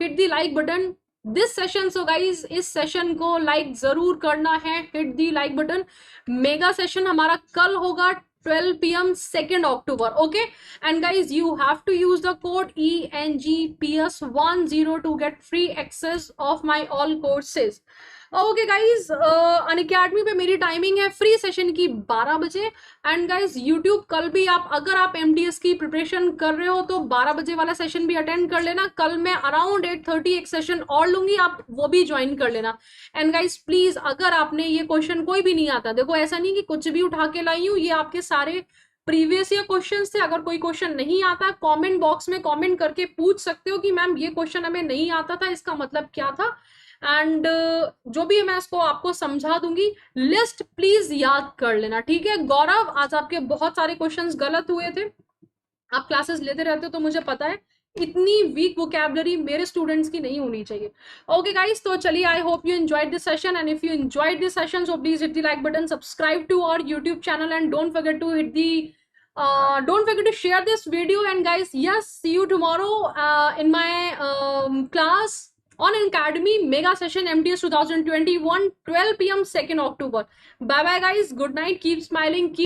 hit the like button this session, so guys इस सेशन को लाइक जरूर करना है, hit the like button. Mega session हमारा कल होगा 12 PM 2 October, okay? And guys, you have to use the code ENGPS10 to get free access of my all courses. Okay guys, Unacademy पे मेरी timing है free session की 12 बजे। And guys YouTube कल भी आप, अगर आप एमटीएस की प्रिपरेशन कर रहे हो तो 12 बजे वाला सेशन भी अटेंड कर लेना। कल मैं अराउंड 8:30 एक सेशन और लूंगी, आप वो भी ज्वाइन कर लेना। एंड गाइज प्लीज, अगर आपने ये क्वेश्चन कोई भी नहीं आता, देखो ऐसा नहीं कि कुछ भी उठा के लाई हूँ, ये आपके सारे प्रीवियस ईयर क्वेश्चन थे। अगर कोई क्वेश्चन नहीं आता, कमेंट बॉक्स में कमेंट करके पूछ सकते हो कि मैम ये क्वेश्चन हमें नहीं आता था, इसका मतलब क्या था, एंड जो भी है मैं इसको आपको समझा दूंगी। लिस्ट प्लीज याद कर लेना, ठीक है। गौरव, आज आपके बहुत सारे क्वेश्चंस गलत हुए थे, आप क्लासेस लेते रहते हो तो मुझे पता है, इतनी वीक वोकैबुलरी मेरे स्टूडेंट्स की नहीं होनी चाहिए। ओके गाइस, तो चलिए, I hope you enjoyed this session, and if you enjoyed this session so please hit the like button, subscribe to our YouTube channel, and don't forget to hit the don't forget to share this video. And guys, yes, see you tomorrow in my class on Academy Mega Session MTS 2021 12 PM 2 October. Bye bye guys, good night, keep smiling, keep